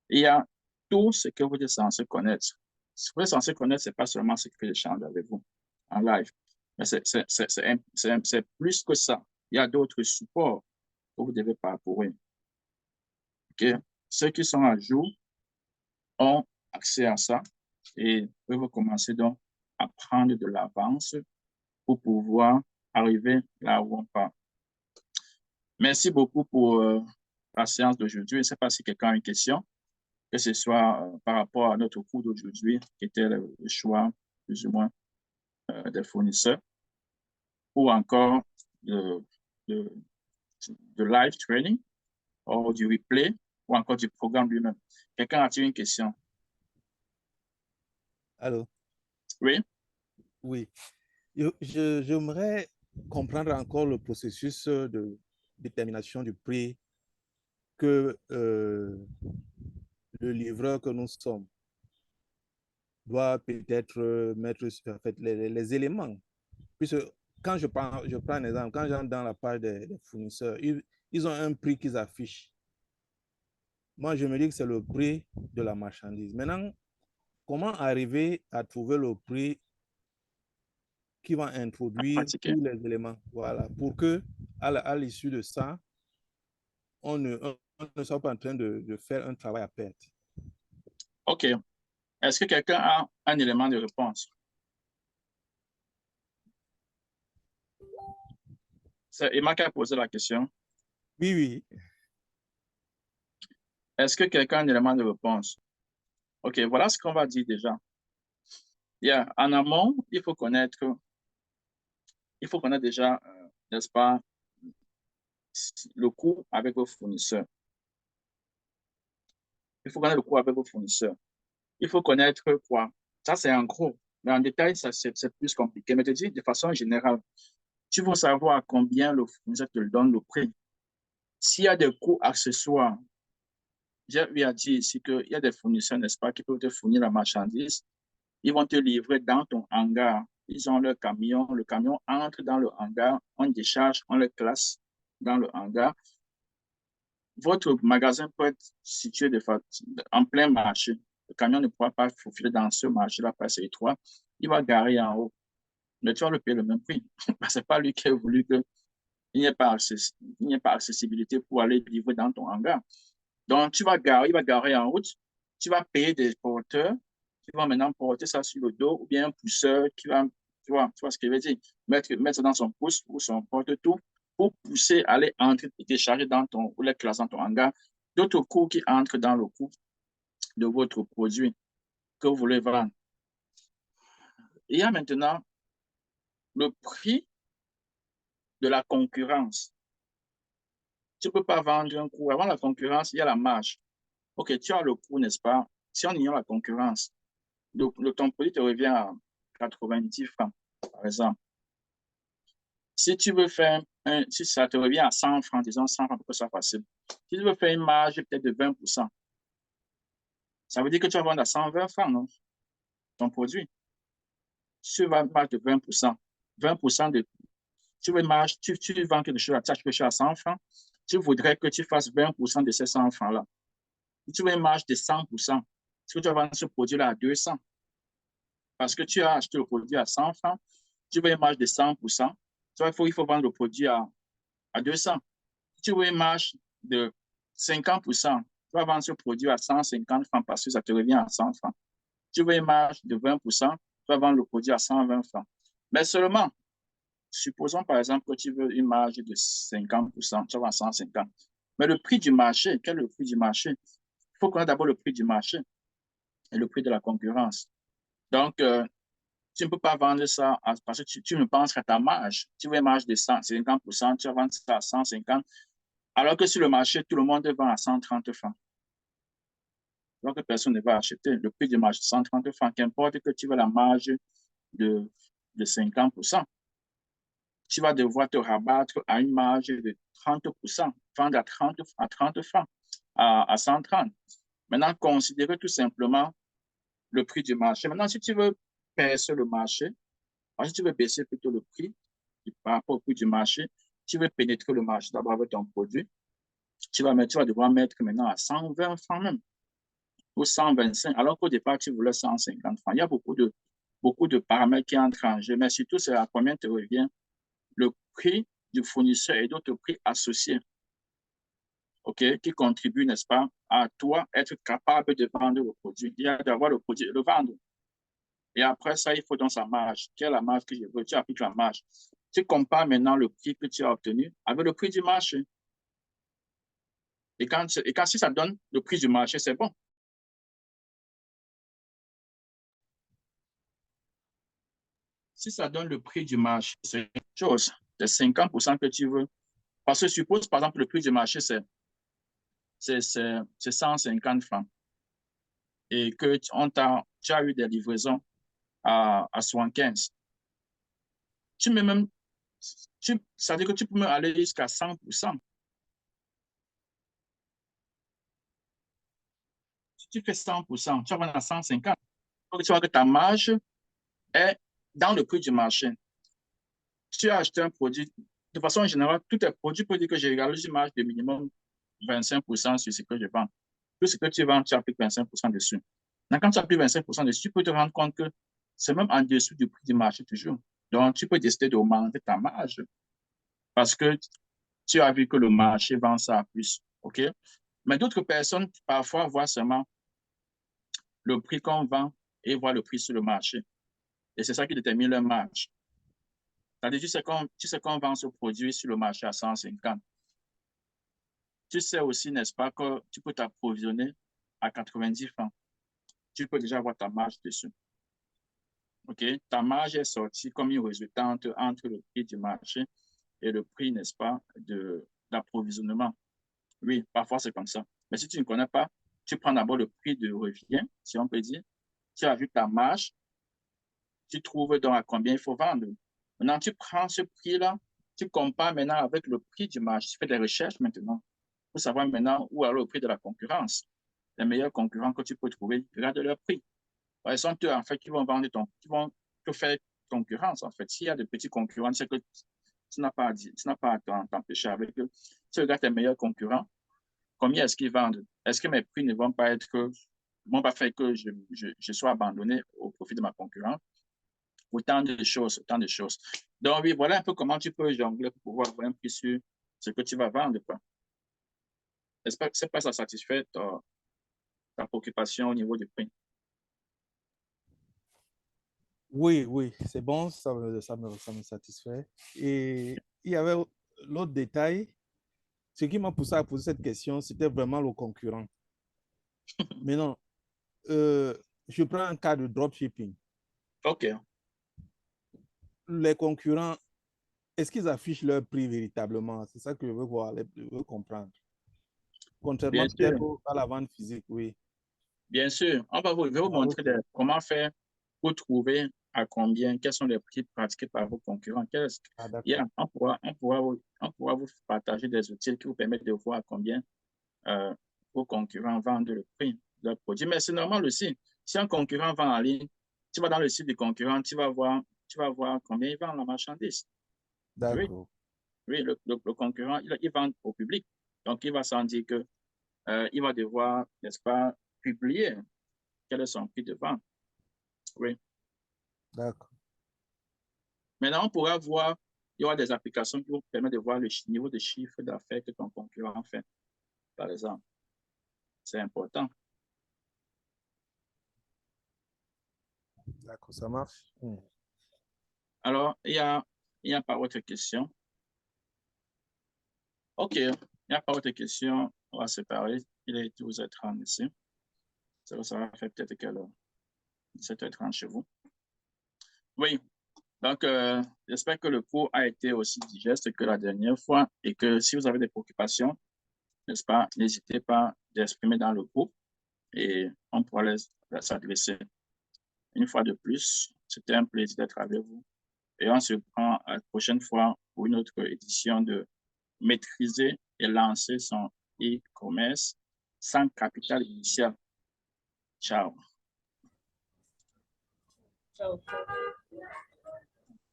il y a tout ce que vous êtes censé connaître. Ce que vous êtes censé connaître, ce n'est pas seulement ce que j'échange avec vous en live, mais c'est plus que ça. Il y a d'autres supports que vous devez parcourir. Okay? Ceux qui sont à jour ont accès à ça et peuvent commencer donc à prendre de l'avance pour pouvoir arriver là où on part. Merci beaucoup pour la séance d'aujourd'hui. Je ne sais pas si quelqu'un a une question, que ce soit par rapport à notre cours d'aujourd'hui, qui était le choix, plus ou moins, des fournisseurs, ou encore de, de, de live training, ou du replay, ou encore du programme lui-même. Quelqu'un a-t-il une question? Allô? Oui? Oui. J'aimerais comprendre encore le processus de détermination du prix que le livreur que nous sommes doit peut-être mettre sur en fait, les éléments. Puisque quand je prends un exemple, quand j'entre dans la page des fournisseurs, ils ont un prix qu'ils affichent. Moi, je me dis que c'est le prix de la marchandise. Maintenant, comment arriver à trouver le prix qui va À introduire pratiquer. tous les éléments? Voilà, pour que à l'issue de ça, on ne soit pas en train de faire un travail à perte. OK. Est-ce que quelqu'un a un élément de réponse? C'est Emma qui a posé la question. Oui, oui. Est-ce que quelqu'un a un élément de réponse? OK, voilà ce qu'on va dire déjà. Yeah. En amont, il faut connaître déjà, n'est-ce pas, le coût avec vos fournisseurs. Il faut connaître le coût avec vos fournisseurs. Il faut connaître quoi? Ça, c'est en gros. Mais en détail, ça, c'est plus compliqué. Mais je te dis de façon générale, tu veux savoir à combien le fournisseur te donne le prix. S'il y a des coûts accessoires, j'ai eu à dire ici qu'il y a des fournisseurs, n'est-ce pas, qui peuvent te fournir la marchandise. Ils vont te livrer dans ton hangar. Ils ont leur camion. Le camion entre dans le hangar. On décharge, on le classe dans le hangar. Votre magasin peut être situé en plein marché. Le camion ne pourra pas faufiler dans ce marché-là, passer étroit. Il va garer en haut. Mais tu vas le payer le même prix. Ce n'est pas lui qui a voulu qu'il n'y ait pas accessibilité pour aller livrer dans ton hangar. Donc, il va garer en route. Tu vas payer des porteurs qui vont maintenant porter ça sur le dos ou bien un pousseur qui va, tu vois ce que je veux dire, mettre ça dans son pouce ou son porte-tout pour pousser, aller entrer et décharger dans ou les classes dans ton hangar. D'autres coûts qui entrent dans le coût de votre produit que vous voulez vendre. Il y a maintenant le prix de la concurrence. Tu ne peux pas vendre un coût. Avant la concurrence, il y a la marge. OK, tu as le coût, n'est-ce pas? Si on ignore la concurrence, ton produit te revient à 90 francs, par exemple. Si tu veux faire si ça te revient à 100 francs, disons 100 francs pour que ce soit facile. Si tu veux faire une marge peut-être de 20%, ça veut dire que tu vas vendre à 120 francs, non? Ton produit. Si tu vas une marge de 20%, 20% de, tu veux une marge, tu vends quelque chose à 100 francs, tu voudrais que tu fasses 20% de ces 100 francs-là. Si tu veux une marge de 100%, si tu vas vendre ce produit-là à 200, parce que tu as acheté le produit à 100 francs, tu veux une marge de 100%, il faut vendre le produit à 200. Si tu veux une marge de 50%, tu vas vendre ce produit à 150 francs parce que ça te revient à 100 francs. Si tu veux une marge de 20%, tu vas vendre le produit à 120 francs. Mais seulement, supposons par exemple que tu veux une marge de 50%, tu vas vendre 150. Mais le prix du marché, quel est le prix du marché? Il faut connaître d'abord le prix du marché et le prix de la concurrence. Donc, tu ne peux pas vendre ça parce que tu ne penses qu'à ta marge. Tu veux une marge de 50%, tu vas vendre ça à 150, alors que sur le marché, tout le monde vend à 130 francs. Donc, personne ne va acheter. Le prix du marché, 130 francs, qu'importe que tu veux la marge de, de 50%, tu vas devoir te rabattre à une marge de 30%, vendre à 30 francs, à 130. Maintenant, considérez tout simplement le prix du marché. Maintenant, si tu veux percer le marché, si tu veux baisser plutôt le prix par rapport au prix du marché, tu veux pénétrer le marché d'abord avec ton produit, tu vas devoir mettre maintenant à 120 francs même, ou 125, alors qu'au départ, tu voulais 150 francs. Il y a beaucoup de paramètres qui entrent en jeu, mais surtout, c'est à combien te revient le prix du fournisseur et d'autres prix associés, OK, qui contribuent, n'est-ce pas, à toi être capable de vendre le produit. Il y a d'avoir le produit et le vendre. Et après ça, il faut donc sa marge. Quelle est la marge que je veux? Tu appliques la marge. Tu compares maintenant le prix que tu as obtenu avec le prix du marché. Et si ça donne le prix du marché, c'est bon. Si ça donne le prix du marché, c'est une chose. C'est 50% que tu veux. Parce que suppose, par exemple, le prix du marché, c'est 150 francs. Et que tu as eu des livraisons à 75. Ça veut dire que tu peux même aller jusqu'à 100%. Si tu fais 100%, tu vas vendre à 150. Donc, tu vois que ta marge est dans le prix du marché. Tu as acheté un produit, de façon générale, tout est produit peut dire que j'ai regardé une marge de minimum 25% sur ce que je vends. Tout ce que tu vends, tu appliques 25% dessus. Donc, quand tu appliques 25% dessus, tu peux te rendre compte que c'est même en dessous du prix du marché toujours. Donc, tu peux décider d'augmenter ta marge parce que tu as vu que le marché vend ça à plus. OK? Mais d'autres personnes, parfois, voient seulement le prix qu'on vend et voient le prix sur le marché. Et c'est ça qui détermine leur marge. C'est-à-dire, tu sais qu'on vend ce produit sur le marché à 150. Tu sais aussi, n'est-ce pas, que tu peux t'approvisionner à 90 francs. Tu peux déjà avoir ta marge dessus. OK? Ta marge est sortie comme un résultat entre le prix du marché et le prix, n'est-ce pas, d'approvisionnement. Oui, parfois c'est comme ça. Mais si tu ne connais pas, tu prends d'abord le prix de revient, si on peut dire. Tu as vu ta marge, tu trouves donc à combien il faut vendre. Maintenant, tu prends ce prix-là, tu compares maintenant avec le prix du marché. Tu fais des recherches maintenant pour savoir maintenant où est le prix de la concurrence. Les meilleurs concurrents que tu peux trouver, regarde leur prix. Par exemple, en fait, qui vont te faire concurrence, en fait. S'il y a des petits concurrents, c'est que tu n'as pas à t'empêcher avec eux. Tu regardes tes meilleurs concurrents, combien est-ce qu'ils vendent? Est-ce que mes prix ne vont pas faire que je sois abandonné au profit de ma concurrence? Autant de choses, autant de choses. Donc, oui, voilà un peu comment tu peux jongler pour pouvoir avoir un prix sur ce que tu vas vendre. J'espère que ça satisfait ta préoccupation au niveau du prix. Oui, oui, c'est bon, ça me satisfait. Et il y avait l'autre détail, ce qui m'a poussé à poser cette question, c'était vraiment le concurrent. Maintenant, je prends un cas de dropshipping. OK. Les concurrents, est-ce qu'ils affichent leur prix véritablement? C'est ça que je veux voir, je veux comprendre. Contrairement Bien sûr, peut-être à la vente physique, oui. bien sûr. Je vais vous Ah, montrer ok. comment faire pour trouver à combien, quels sont les prix pratiqués par vos concurrents. Ah, d'accord. On pourra vous partager des outils qui vous permettent de voir à combien vos concurrents vendent le prix de leurs produits. Mais c'est normal aussi. Si un concurrent vend en ligne, tu vas dans le site du concurrent, tu vas voir combien il vend la marchandise. Oui, D'accord. oui, le concurrent, il vend au public. Donc, il va s'en dire que il va devoir, n'est-ce pas, publier quel est son prix de vente. Oui. D'accord. Maintenant, on pourra voir, il y aura des applications qui vous permettent de voir le niveau de chiffre d'affaires que ton concurrent fait, par exemple. C'est important. D'accord, ça marche. Alors, il y a pas autre question. OK, il n'y a pas autre question. On va se parler. Il est 12h30 ici. Ça va faire peut-être quelle heure? 17h30 chez vous. Oui, donc j'espère que le cours a été aussi digeste que la dernière fois et que si vous avez des préoccupations, n'est-ce pas, n'hésitez pas d'exprimer dans le groupe et on pourra les s'adresser. Une fois de plus, c'était un plaisir d'être avec vous et on se prend à la prochaine fois pour une autre édition de maîtriser et lancer son e-commerce sans capital initial. Ciao. So